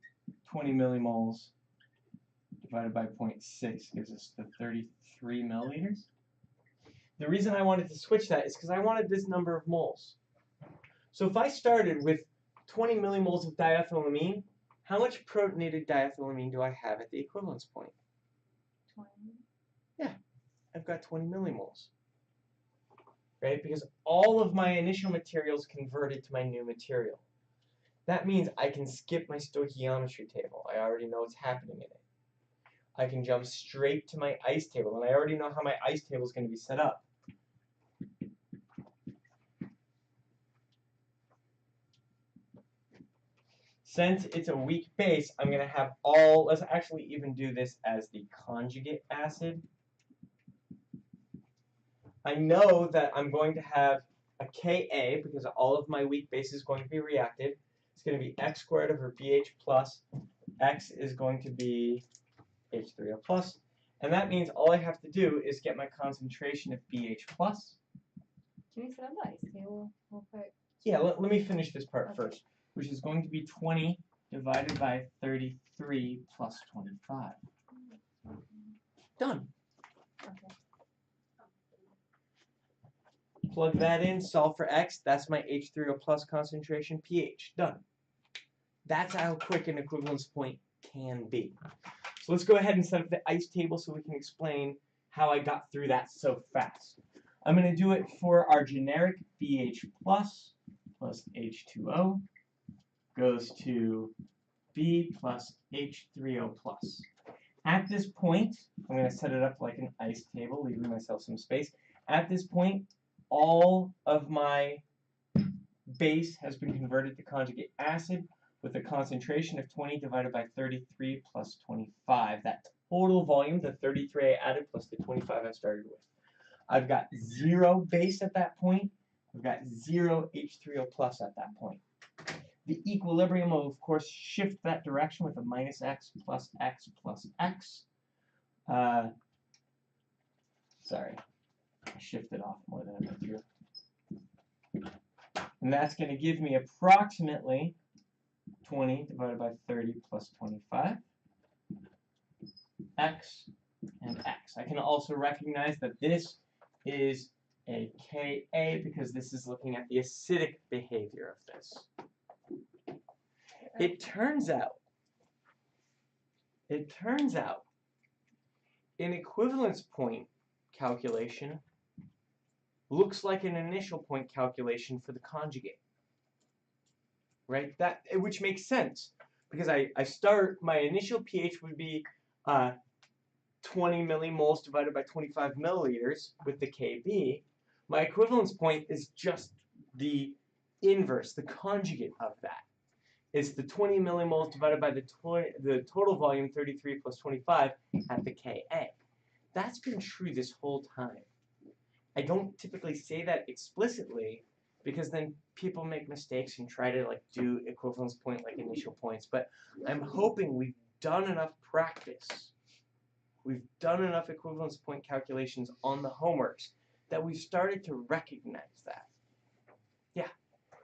20 millimoles divided by 0.6 gives us the 33 milliliters. The reason I wanted to switch that is because I wanted this number of moles. So if I started with 20 millimoles of diethylamine, how much protonated diethylamine do I have at the equivalence point? 20. Yeah, I've got 20 millimoles. Right? Because all of my initial materials converted to my new material. That means I can skip my stoichiometry table. I already know what's happening in it. I can jump straight to my ice table, and I already know how my ice table is going to be set up. Since it's a weak base, I'm going to have let's actually even do this as the conjugate acid. I know that I'm going to have a Ka, because all of my weak base is going to be reacted. It's going to be x squared over BH plus. X is going to be H3O plus. And that means all I have to do is get my concentration of BH plus. Can you set up the ice table real quick? Yeah, let me finish this part Okay. first, which is going to be 20 divided by 33 plus 25. Done. Okay. Plug that in, solve for X. That's my H3O plus concentration, pH. Done. That's how quick an equivalence point can be. So let's go ahead and set up the ice table so we can explain how I got through that so fast. I'm going to do it for our generic BH plus H2O goes to B plus H3O plus. At this point, I'm going to set it up like an ice table, leaving myself some space. At this point, all of my base has been converted to conjugate acid with a concentration of 20 divided by 33 plus 25. That total volume, the 33 I added plus the 25 I started with. I've got 0 base at that point. I've got 0 H3O plus at that point. The equilibrium will, of course, shift that direction with a minus x plus x plus x. Sorry, I shifted off more than I went through. And that's going to give me approximately 20 divided by 30 plus 25, x and x. I can also recognize that this is a Ka because this is looking at the acidic behavior of this. It turns out, an equivalence point calculation looks like an initial point calculation for the conjugate. Right? Which makes sense because I start, my initial pH would be 20 millimoles divided by 25 milliliters with the Kb. My equivalence point is just the inverse, the conjugate of that. It's the 20 millimoles divided by the total volume, 33 plus 25, at the Ka. That's been true this whole time. I don't typically say that explicitly because then people make mistakes and try to like do equivalence point like initial points. But I'm hoping we've done enough practice. We've done enough equivalence point calculations on the homeworks that we've started to recognize that. Yeah.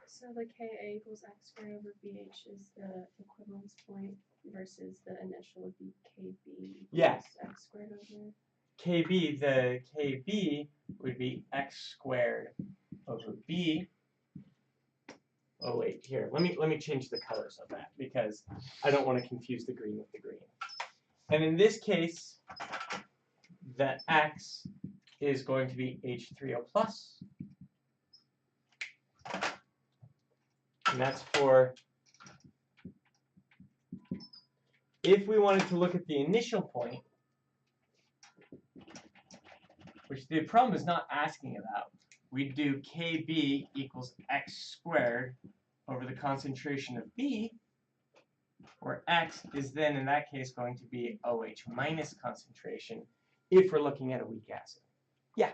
So the Ka equals x squared over bh is the equivalence point versus the initial would be Kb equals Yeah. x squared over. Kb, the Kb would be x squared over b. Oh wait, here, let me change the colors of that because I don't want to confuse the green with the green. And in this case, that x is going to be H3O plus. And that's for, if we wanted to look at the initial point, which the problem is not asking about, we'd do Kb equals x squared over the concentration of B, where x is then in that case going to be OH minus concentration if we're looking at a weak acid. Yeah.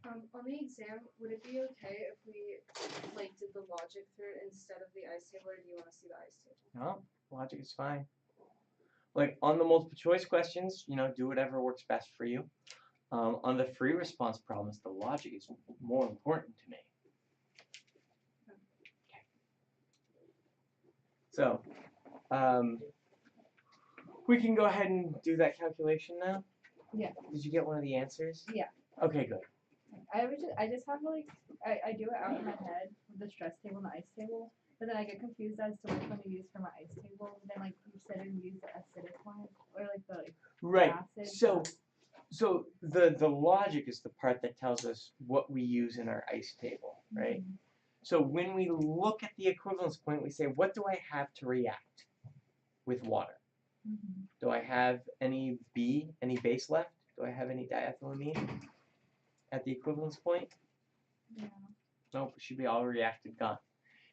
On the exam, would it be okay if we like did the logic through it instead of the ice table, or do you want to see the ice table? No, logic is fine. Like on the multiple choice questions, you know, do whatever works best for you. On the free response problems, the logic is more important to me. Okay. So, we can go ahead and do that calculation now. Yeah. Did you get one of the answers? Yeah. Okay, good. I just have like I do it out in my head with the stress table and the ice table, but then I get confused as to which one to use for my ice table. Then like you said, and use the acidic one or like the Right. acid. So the logic is the part that tells us what we use in our ice table, right? Mhm. So when we look at the equivalence point, we say, what do I have to react with water? Mhm. Do I have any base left? Do I have any diethylamine at the equivalence point? Yeah. Nope, it should be all reacted, gone.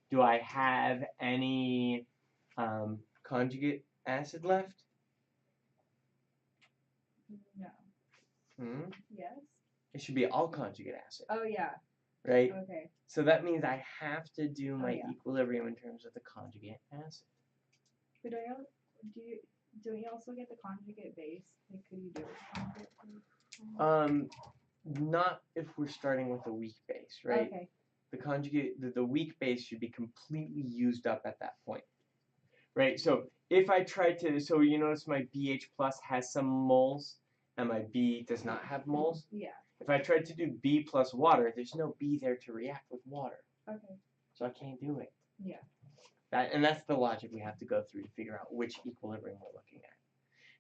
Do I have any conjugate acid left? No. Hmm? Yes. It should be all conjugate acid, Oh yeah. right? Okay. So that means I have to do my yeah. equilibrium in terms of the conjugate acid. But don't you also get the conjugate base? Like, could you do it with conjugate base? Not if we're starting with a weak base, right? Okay. The conjugate, the weak base should be completely used up at that point, right? So if I try to, so you notice my BH plus has some moles, and my B does not have moles. Yeah. If I tried to do B plus water, there's no B there to react with water, Okay. so I can't do it. Yeah. And that's the logic we have to go through to figure out which equilibrium we're looking at.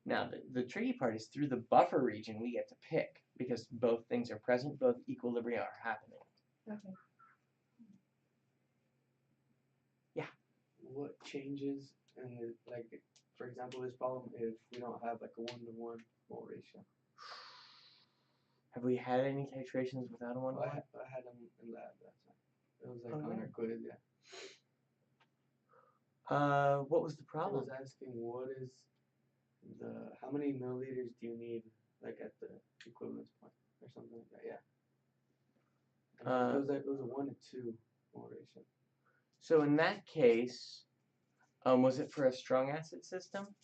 Now, the tricky part is through the buffer region we get to pick, because both things are present, both equilibria are happening. Okay. What changes in the, like, for example, this problem if we don't have like a 1-to-1 mole ratio? Have we had any titrations without a 1-to-1? Well, I had them in lab that time. It was like Oh, on yeah. our quiz, yeah. What was the It problem? was asking what is how many milliliters do you need like at the equivalence point or something like that, yeah. And it was a 1-to-2 mole ratio. So in that case, was it for a strong acid system?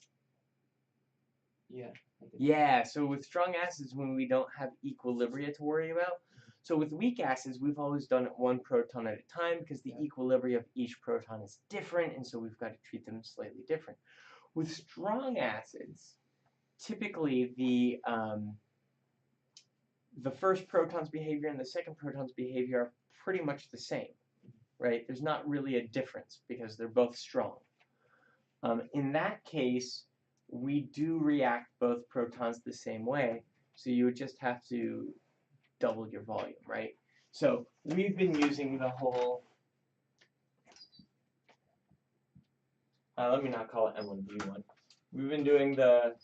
Yeah. I think. Yeah, so with strong acids, when we don't have equilibria to worry about. So with weak acids, we've always done it 1 proton at a time because the equilibria of each proton is different, and so we've got to treat them slightly different. With strong acids, typically the first proton's behavior and the second proton's behavior are pretty much the same, right? There's not really a difference because they're both strong. In that case, we do react both protons the same way, so you would just have to double your volume, right? So we've been using the whole, let me not call it M1V1. We've been doing the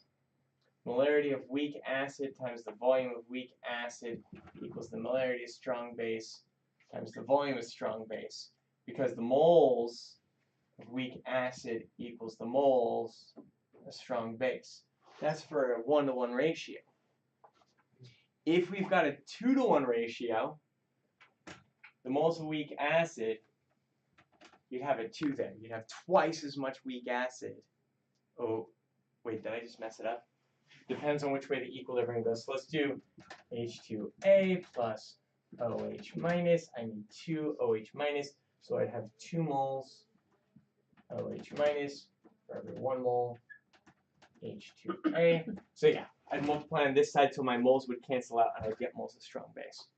molarity of weak acid times the volume of weak acid equals the molarity of strong base times the volume of strong base, because the moles of weak acid equals the moles of strong base. That's for a 1-to-1 ratio. If we've got a 2-to-1 ratio, the moles of weak acid, you'd have a 2 there. You'd have twice as much weak acid. Oh, wait, did I just mess it up? Depends on which way the equilibrium goes. So let's do H2A plus OH minus. I need 2 OH minus, so I'd have 2 moles OH minus for every 1 mole H2A. So yeah, I'd multiply on this side so my moles would cancel out and I'd get moles of strong base.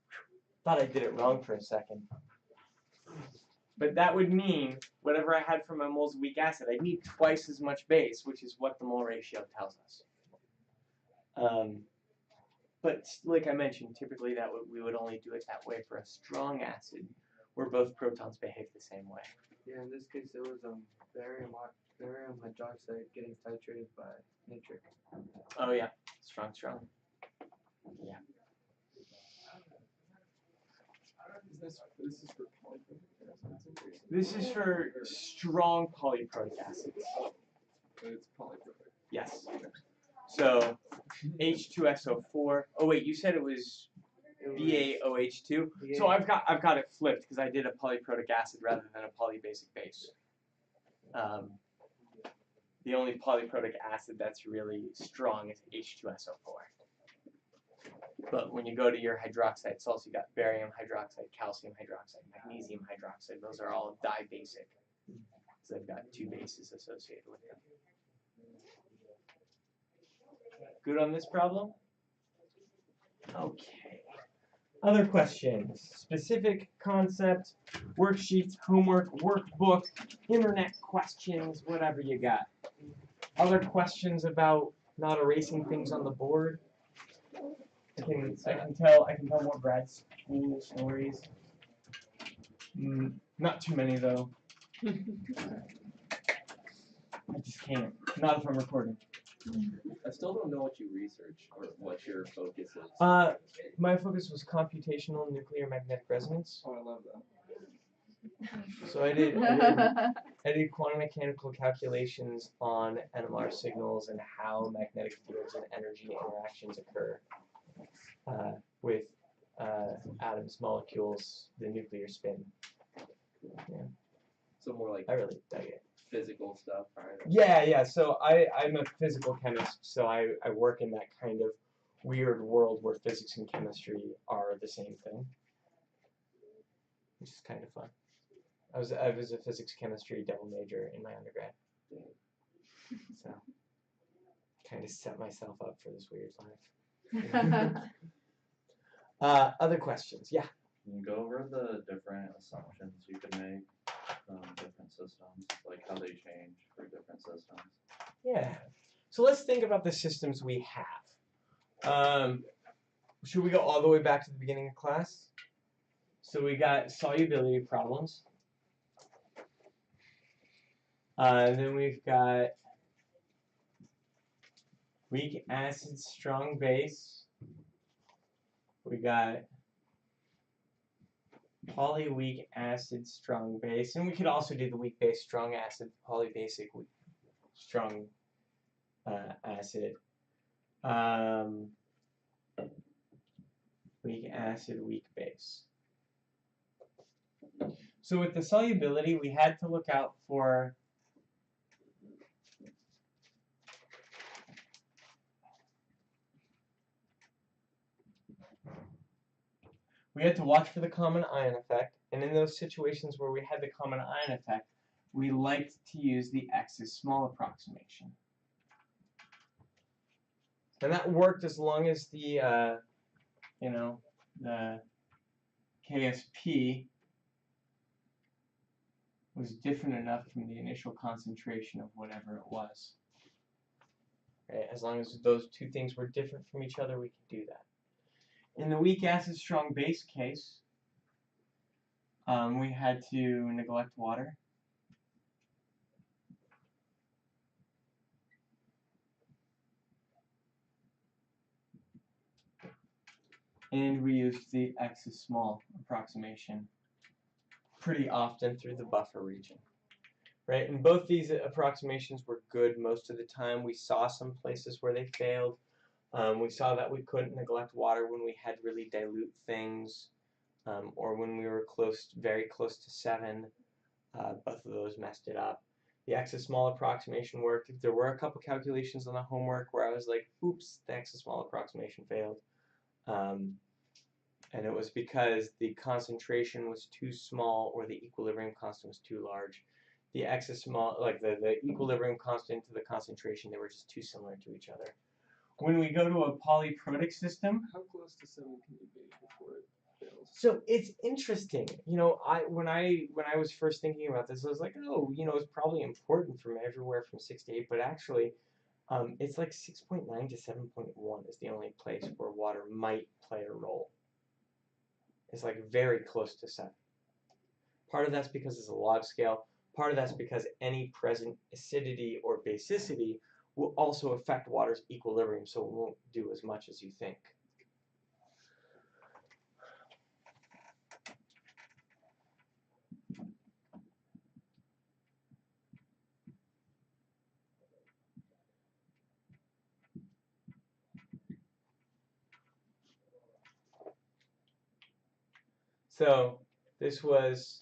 Thought I did it wrong for a second. But that would mean whatever I had for my moles of weak acid, I'd need twice as much base, which is what the mole ratio tells us. But like I mentioned, typically we would only do it that way for a strong acid, where both protons behave the same way. Yeah, in this case it was barium hydroxide getting titrated by nitric. Oh yeah, strong. Yeah. This is for polyprotic acids. This is for strong polyprotic acids. But it's polyprotic. Yes. So H2SO4. Oh wait, you said it was BaOH2. So I've got it flipped because I did a polyprotic acid rather than a polybasic base. The only polyprotic acid that's really strong is H2SO4. But when you go to your hydroxide salts, you got barium hydroxide, calcium hydroxide, magnesium hydroxide. Those are all dibasic. So they've got 2 bases associated with them. Good on this problem? Okay. Other questions? Specific concept, worksheets, homework, workbook, internet questions, whatever you got. Other questions about not erasing things on the board? I can tell more grad school stories. Not too many though. I just can't. Not if I'm recording. I still don't know what you research or what your focus is. My focus was computational nuclear magnetic resonance. Oh, I love that. So I did quantum mechanical calculations on NMR signals and how magnetic fields and energy interactions occur with atoms, molecules, the nuclear spin. Yeah. So more like I really dug it. physical stuff, kind of. Yeah. So I'm a physical chemist, so I work in that kind of weird world where physics and chemistry are the same thing, which is kind of fun. I was a physics chemistry double major in my undergrad, so kind of set myself up for this weird life. Other questions? Yeah. Can you go over the different assumptions you could make from different systems, like how they change for different systems? Yeah. So let's think about the systems we have. Should we go all the way back to the beginning of class? So we got solubility problems. Then we've got weak acid, strong base. We got polyweak acid, strong base. And we could also do the weak base, strong acid, polybasic, weak, strong acid. Weak acid, weak base. So with the solubility, we had to look out for watch for the common ion effect, and in those situations where we had the common ion effect, we liked to use the X is small approximation. And that worked as long as the the KSP was different enough from the initial concentration of whatever it was. Right? As long as those two things were different from each other, we could do that. In the weak acid strong base case, we had to neglect water. And we used the X is small approximation pretty often through the buffer region. Right? And both these approximations were good most of the time. We saw some places where they failed. We saw that we couldn't neglect water when we had really dilute things, or when we were very close to 7. Both of those messed it up. The X is small approximation worked. There were a couple calculations on the homework where I was like, oops, the X is small approximation failed. And it was because the concentration was too small or the equilibrium constant was too large. The X is small, like the equilibrium constant to the concentration, they were just too similar to each other. When we go to a polyprotic system, how close to 7 can you be before it fails? So it's interesting. You know, when I was first thinking about this, I was like, oh, you know, it's probably important from everywhere from 6 to 8, but actually, it's like 6.9 to 7.1 is the only place where water might play a role. It's like very close to 7. Part of that's because it's a log scale. Part of that's because any present acidity or basicity will also affect water's equilibrium, so it won't do as much as you think. So this was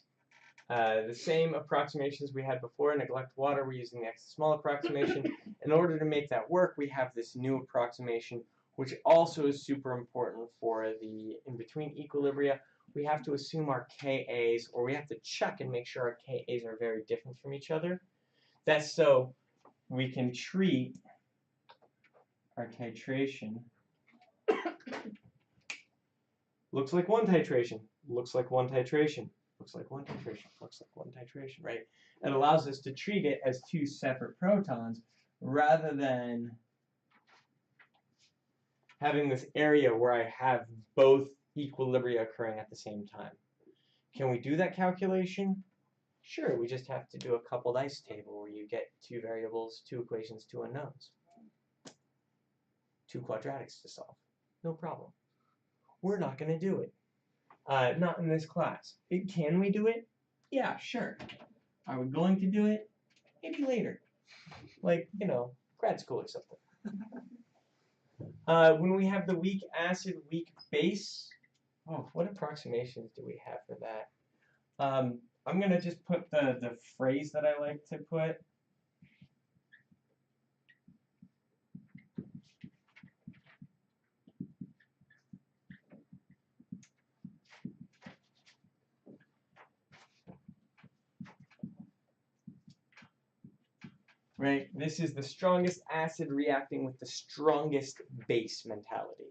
the same approximations we had before. Neglect water, we're using the X small approximation. In order to make that work, we have this new approximation, which also is super important for the in-between equilibria. We have to assume our KAs, or we have to check and make sure our KAs are very different from each other. That's so we can treat our titration. Looks like one titration, looks like one titration, looks like one titration, looks like one titration, right? It allows us to treat it as two separate protons rather than having this area where I have both equilibria occurring at the same time. Can we do that calculation? Sure, we just have to do a coupled ice table where you get 2 variables, 2 equations, 2 unknowns. 2 quadratics to solve. No problem. We're not going to do it. Not in this class. Can we do it? Yeah, sure. Are we going to do it? Maybe later. Like, you know, grad school or something. When we have the weak acid, weak base, oh, what approximations do we have for that? I'm gonna just put the phrase that I like to put. Right? This is the strongest acid reacting with the strongest base mentality.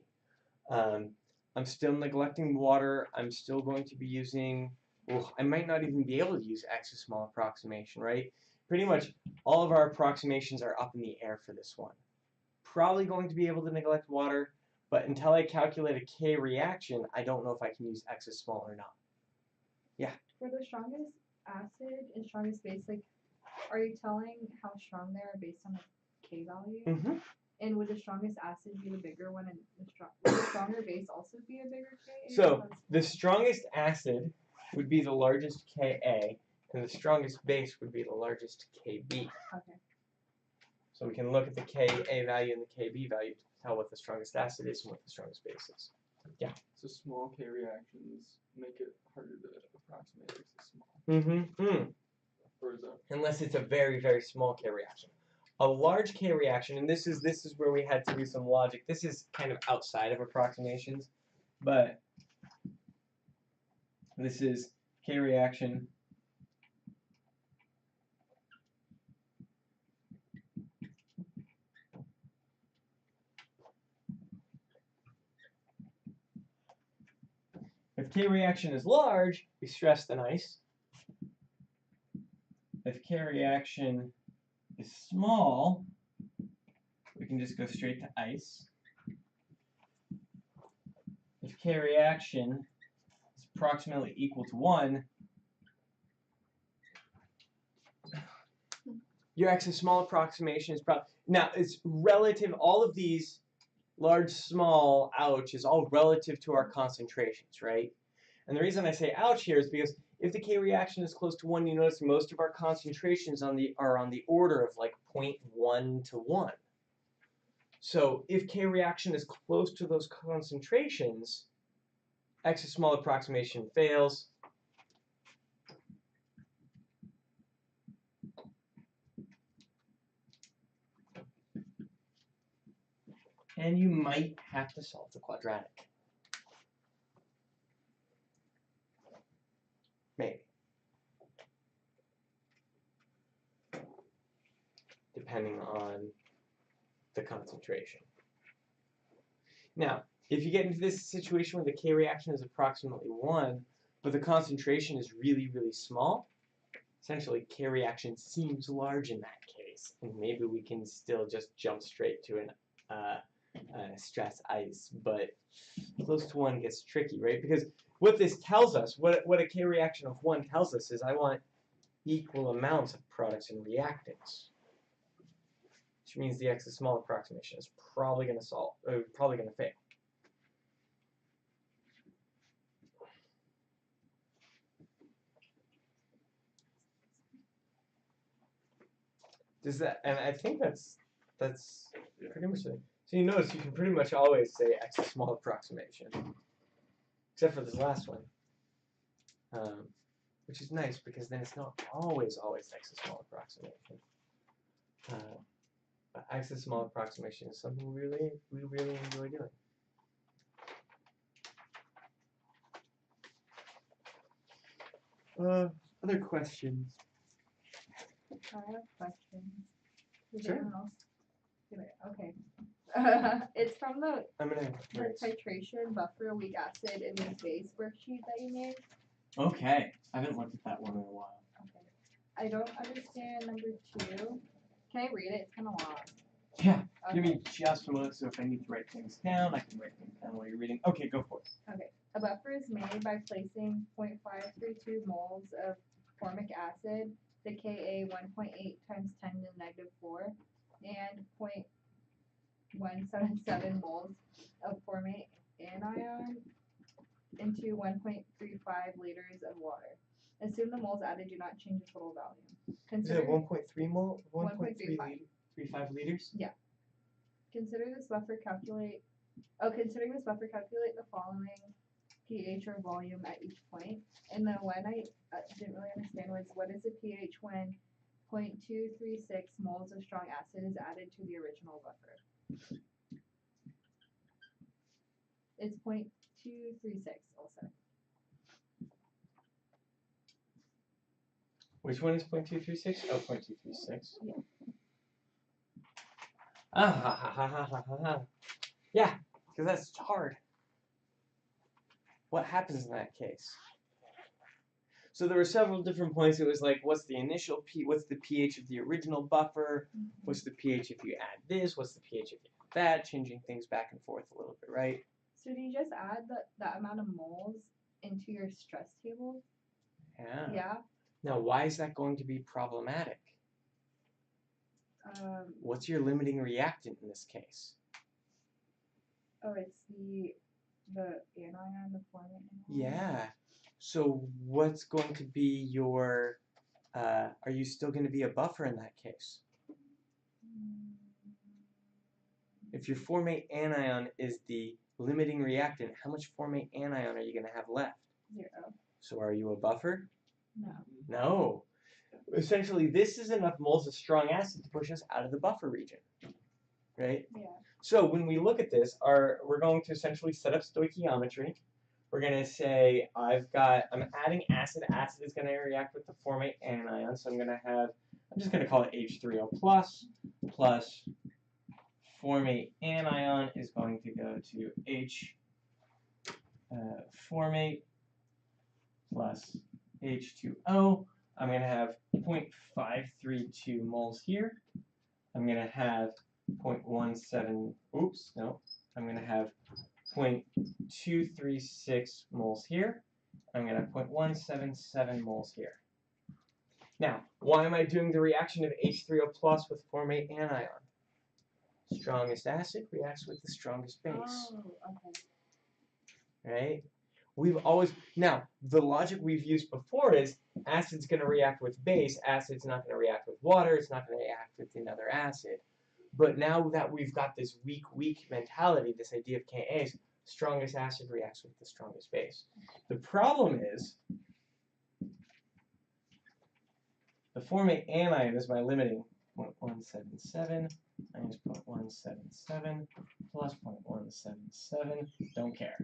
I'm still neglecting water. I'm still going to be using, well, I might not even be able to use X small approximation, right? Pretty much all of our approximations are up in the air for this one. Probably going to be able to neglect water, but until I calculate a K reaction, I don't know if I can use X small or not. Yeah. For the strongest acid and strongest base, like, are you telling how strong they are based on the K value? Mm-hmm. And would the strongest acid be the bigger one, and would the stronger base also be a bigger Ka? So the strongest acid would be the largest Ka, and the strongest base would be the largest Kb. Okay. So we can look at the Ka value and the Kb value to tell what the strongest acid is and what the strongest base is. Yeah. So small K reactions make it harder to approximate X is small. Mm-hmm. Or is that? Unless it's a very, very small K reaction. A large K reaction, and this is where we had to do some logic. This is kind of outside of approximations, but this is K reaction. If K reaction is large, we stress the ice. If K reaction is small, we can just go straight to ice. If K reaction is approximately equal to 1, your X is small approximation is probably, now it's relative, all of these large, small, ouch, is all relative to our concentrations, right? And the reason I say ouch here is because if the K reaction is close to 1, you notice most of our concentrations are on the order of like 0.1 to 1. So if K reaction is close to those concentrations, X is small approximation fails. And you might have to solve the quadratic. Maybe. Depending on the concentration. Now, if you get into this situation where the K reaction is approximately 1, but the concentration is really, really small, essentially K reaction seems large in that case, and maybe we can still just jump straight to an stress ice, but close to 1 gets tricky, right? Because what this tells us, what a K reaction of 1 tells us is I want equal amounts of products and reactants, which means the X is small approximation is probably going to fail. Does that, and I think that's pretty much it. So you notice you can pretty much always say X is small approximation, except for this last one, which is nice because then it's not always X is small approximation. But X is small approximation is something we really enjoy doing. Other questions? I have questions. Does Sure. anyone else? Okay. It's from the titration buffer weak acid and weak base worksheet that you made. Okay. I haven't looked at that one in a while. Okay. I don't understand number 2. Can I read it? It's kind of long. Yeah. Okay. Give me just a moment, so if I need to write things down, I can write things down while you're reading. Okay, go for it. Okay. A buffer is made by placing 0.532 moles of formic acid, the Ka 1.8 times 10 to the negative 4, and 0.177 moles of formate anion into 1.35 liters of water. Assume the moles added do not change the total value. Is it 1.3 mole? 1.35 liters? Yeah. Considering this buffer, calculate the following pH or volume at each point. And the one I didn't really understand was what is the pH when 0.236 moles of strong acid is added to the original buffer? It's 0.236 also. Which one is 0.236? Oh, 0.236. Yeah. Ah, ha, ha, ha, ha, ha, ha, ha. Yeah, because that's hard. What happens in that case? So there were several different points. It was like, what's the initial what's the pH of the original buffer? What's the pH if you add this? What's the pH if you add that? Changing things back and forth a little bit, right? So do you just add that amount of moles into your stress table? Yeah. Yeah. Now, why is that going to be problematic? What's your limiting reactant in this case? Oh, it's the anion, the formant anion? Yeah. So what's going to be your, are you still going to be a buffer in that case? If your formate anion is the limiting reactant, how much formate anion are you going to have left? 0. So are you a buffer? No. No. Essentially, this is enough moles of strong acid to push us out of the buffer region, right? Yeah. So when we look at this, we're going to essentially set up stoichiometry. We're going to say I'm adding acid. Acid is going to react with the formate anion. So I'm just going to call it H3O plus formate anion is going to go to formate plus H2O. I'm going to have 0.532 moles here. I'm going to have 0.17, oops, no. I'm going to have 0.236 moles here. I'm going to have 0.177 moles here. Now, why am I doing the reaction of H3O plus with formate anion? Strongest acid reacts with the strongest base. Oh, okay. Right? Now, the logic we've used before is acid's going to react with base, acid's not going to react with water, it's not going to react with another acid. But now that we've got this weak mentality, this idea of KAs, strongest acid reacts with the strongest base. The problem is, the formate anion is my limiting 0.177 minus 0.177 plus 0.177, don't care.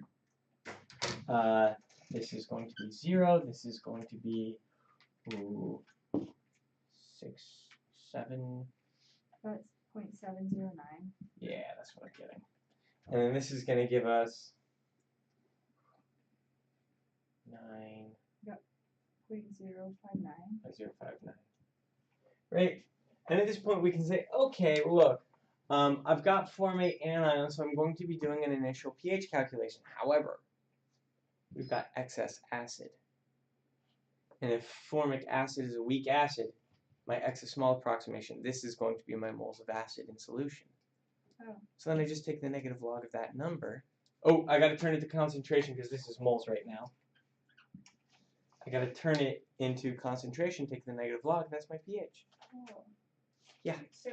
This is going to be 0. This is going to be 6, 7. That's 0.709. Yeah, that's what I'm getting. And then this is going to give us 9. Yep. 0.059. 0.059. Right? And at this point we can say, okay, look, I've got formate anion, so I'm going to be doing an initial pH calculation. However, we've got excess acid. And if formic acid is a weak acid, my excess mole approximation, this is going to be my moles of acid in solution. Oh. So then I just take the negative log of that number. Oh, I got to turn it to concentration because this is moles right now. I got to turn it into concentration, take the negative log, that's my pH. Oh. Yeah. So,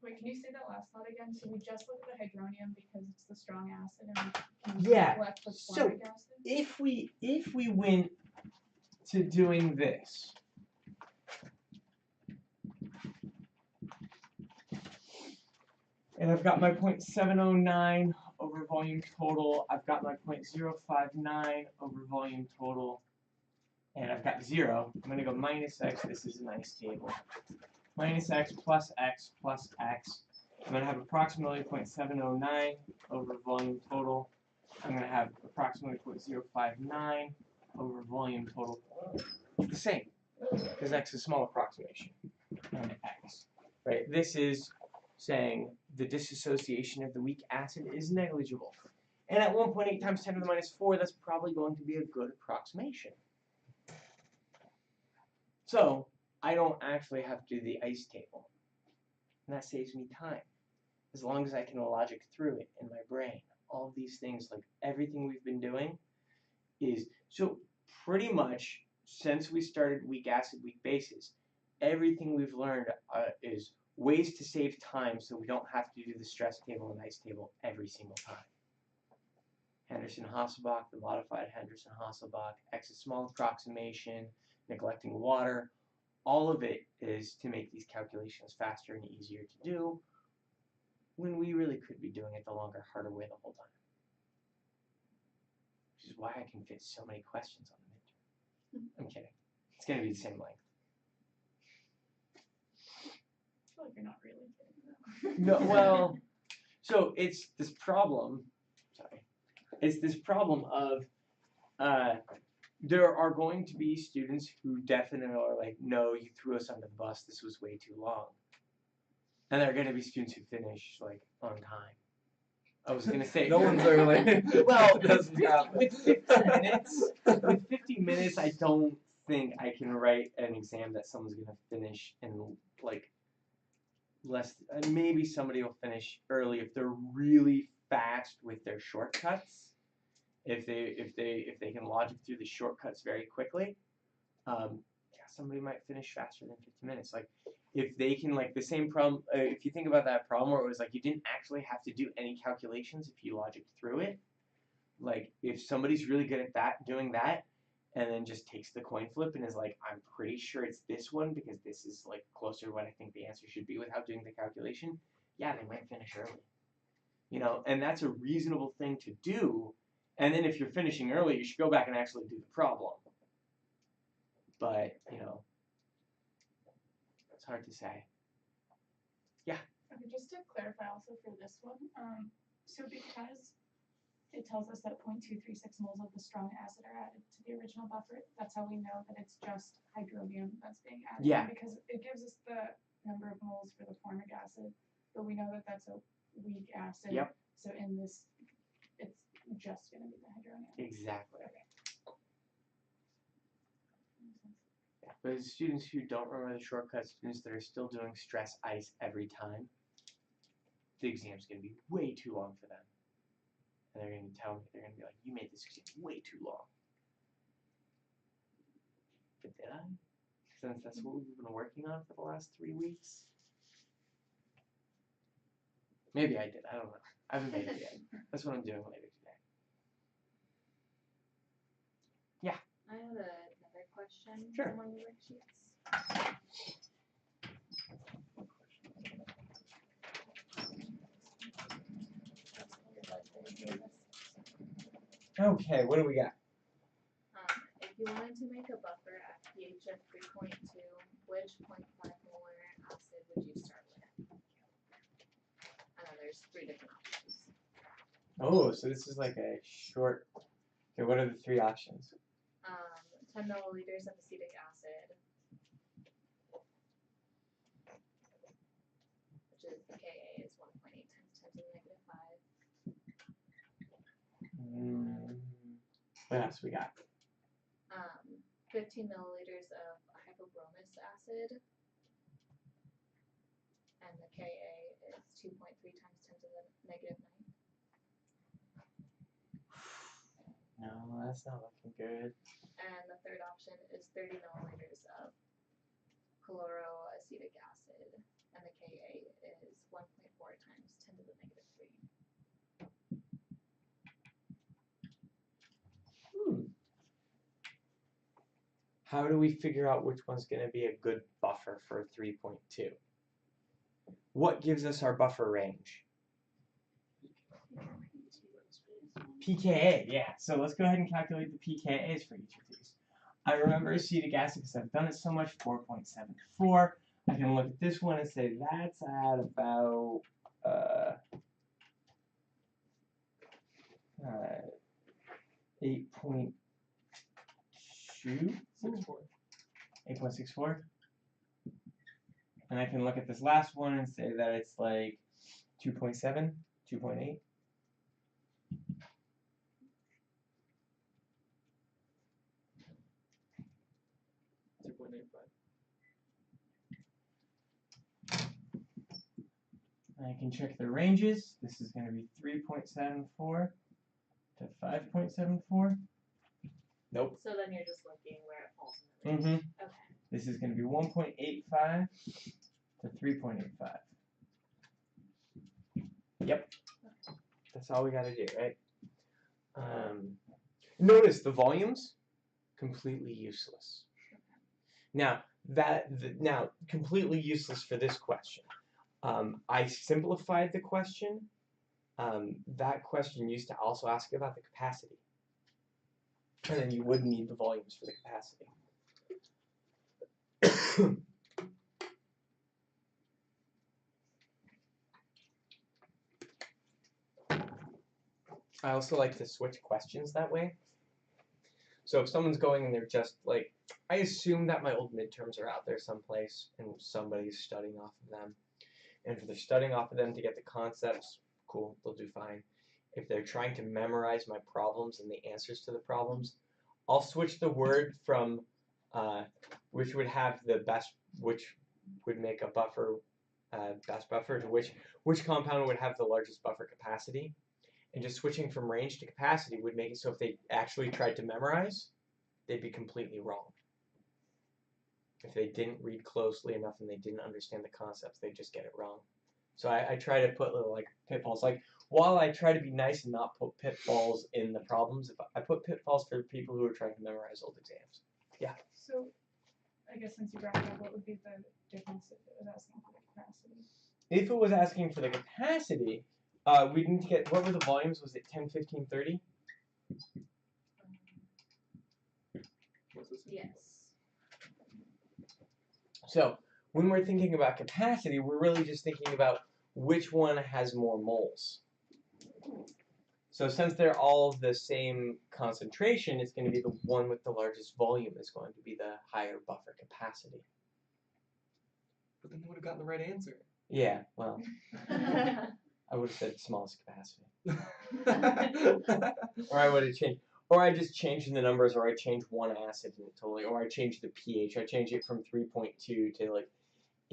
wait, can you say that last thought again? So we just look at the hydronium because it's the strong acid and we Yeah. can left with So formic acid? if we went to doing this, and I've got my 0.709 over volume total, I've got my 0.059 over volume total, and I've got 0. I'm going to go minus x. This is a nice table. Minus x plus x plus x. I'm going to have approximately 0.709 over volume total. I'm going to have approximately 0.059 over volume total. It's the same, because x is small approximation, and x. Right? This is saying the dissociation of the weak acid is negligible. And at 1.8 times 10 to the minus 4, that's probably going to be a good approximation. So I don't actually have to do the ice table. And that saves me time. As long as I can logic through it in my brain. All of these things, like everything we've been doing, is so pretty much since we started weak acid, weak bases, everything we've learned is ways to save time so we don't have to do the stress table and ice table every single time. Henderson-Hasselbalch, the modified Henderson-Hasselbalch, X is small approximation, neglecting water. All of it is to make these calculations faster and easier to do when we really could be doing it the longer, harder way the whole time. Which is why I can fit so many questions on the midterm. I'm kidding. It's going to be the same length. I feel like you're not really kidding though. No, well, so it's this problem. Sorry, it's this problem of there are going to be students who definitely are like, no, you threw us under the bus. This was way too long. And there are going to be students who finish like on time. I was going to say No one's early. Well, Doesn't happen. with 50 minutes, I don't think I can write an exam that someone's going to finish in like less. Maybe somebody will finish early if they're really fast with their shortcuts. If they can logic through the shortcuts very quickly, yeah, somebody might finish faster than 50 minutes. Like if they can, like the same problem. If you think about that problem where it was like you didn't actually have to do any calculations if you logicked through it. Like if somebody's really good at that, doing that, and then just takes the coin flip and is like, I'm pretty sure it's this one because this is like closer to what I think the answer should be without doing the calculation. Yeah, they might finish early. You know, and that's a reasonable thing to do. And then if you're finishing early, you should go back and actually do the problem. But, you know, it's hard to say. Yeah. Okay, just to clarify also for this one, so because it tells us that 0.236 moles of the strong acid are added to the original buffer, that's how we know that it's just hydronium that's being added. Yeah. Because it gives us the number of moles for the formic acid, but we know that that's a weak acid. Yep. So in this, it's just going to be the hydronium. Exactly. Yeah, but students who don't remember the shortcuts, students that are still doing stress ice every time, the exam's going to be way too long for them. And they're going to tell me, they're going to be like, you made this exam way too long. But did I? Since that's what we've been working on for the last 3 weeks. Maybe I did. I don't know. I haven't made it yet. That's what I'm doing later today. Yeah. I have another question Sure. from one of the worksheets. Okay, what do we got? If you wanted to make a buffer at pH of 3.2, which 0.5 molar acid would you start with? And then there's 3 different options. Oh, so this is like a short. Okay, what are the 3 options? 10 milliliters of acetic acid, which is Ka is 1.8 times 10 to the negative 5. What else we got? 15 milliliters of hypobromous acid, and the Ka is 2.3 times 10 to the negative 9. No, that's not looking good. And the third option is 30 milliliters of chloroacetic acid, and the Ka is 1.4 times 10 to the negative 3. How do we figure out which one's going to be a good buffer for 3.2? What gives us our buffer range? pKa, yeah. So let's go ahead and calculate the pKa's for each of these. I remember acetic acid because I've done it so much, 4.74. I can look at this one and say that's at about 8.2? 8.64. And I can look at this last one and say that it's like 2.7, 2.8. I can check the ranges. This is going to be 3.74 to 5.74. Nope. So then you're just looking where it falls in the range. Okay. This is going to be 1.85 to 3.85. Yep. That's all we got to do, right? Notice the volumes completely useless. Now now completely useless for this question. I simplified the question. That question used to also ask about the capacity, and then you would need the volumes for the capacity. I also like to switch questions that way. So if someone's going and they're just like, I assume that my old midterms are out there someplace and somebody's studying off of them. And if they're studying off of them to get the concepts, cool, they'll do fine. If they're trying to memorize my problems and the answers to the problems, I'll switch the word from which would have the best, which would make a buffer, best buffer, to which compound would have the largest buffer capacity. And just switching from range to capacity would make it so if they actually tried to memorize, they'd be completely wrong. If they didn't read closely enough and they didn't understand the concepts, they'd just get it wrong. So I try to put little like pitfalls. Like while I try to be nice and not put pitfalls in the problems, if I put pitfalls for people who are trying to memorize old exams. Yeah. So, I guess since you brought it up, what would be the difference if it was asking for the capacity? If it was asking for the capacity, we need to get, what were the volumes? Was it 10, 15, 30? What's this? Yes. So when we're thinking about capacity, we're really just thinking about which one has more moles. So since they're all the same concentration, it's going to be the one with the largest volume is going to be the higher buffer capacity. But then they would have gotten the right answer. Yeah, well, I would have said smallest capacity. Or I would have changed, or I just changed the numbers, or I changed one acid and totally, or I changed the pH. I changed it from 3.2 to like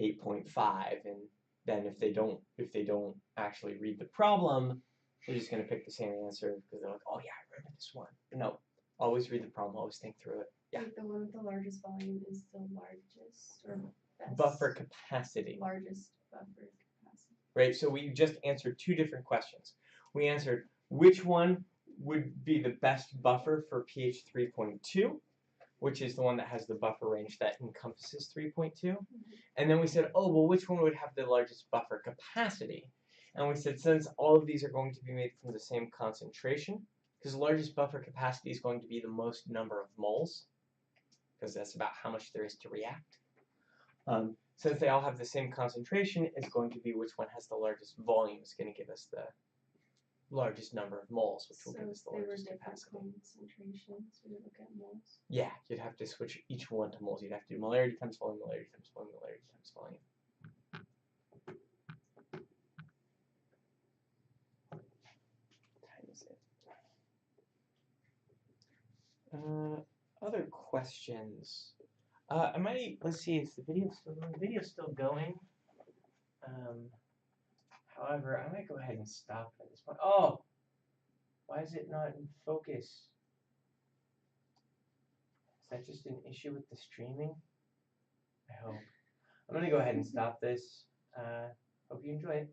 8.5, and then if they don't actually read the problem, they're just gonna pick the same answer because they're like, oh yeah, I remember this one. But no, always read the problem, always think through it. Yeah. Like the one with the largest volume is the largest or best. Buffer capacity. Largest buffer capacity. Right, so we just answered two different questions. We answered which one would be the best buffer for pH 3.2, which is the one that has the buffer range that encompasses 3.2. And then we said, oh, well, which one would have the largest buffer capacity? And we said, since all of these are going to be made from the same concentration, because the largest buffer capacity is going to be the most number of moles, because that's about how much there is to react. Since they all have the same concentration, it's going to be which one has the largest volume is going to give us the largest number of moles, which will give us the largest capacity. Concentrations, we look at moles. Yeah, you'd have to switch each one to moles. You'd have to do molarity times volume, molarity times volume, molarity times volume. Times it. Other questions? Let's see, is the video still going? The video's still going. However, I might go ahead and stop at this point. Oh! Why is it not in focus? Is that just an issue with the streaming? I hope. I'm going to go ahead and stop this. Hope you enjoy it.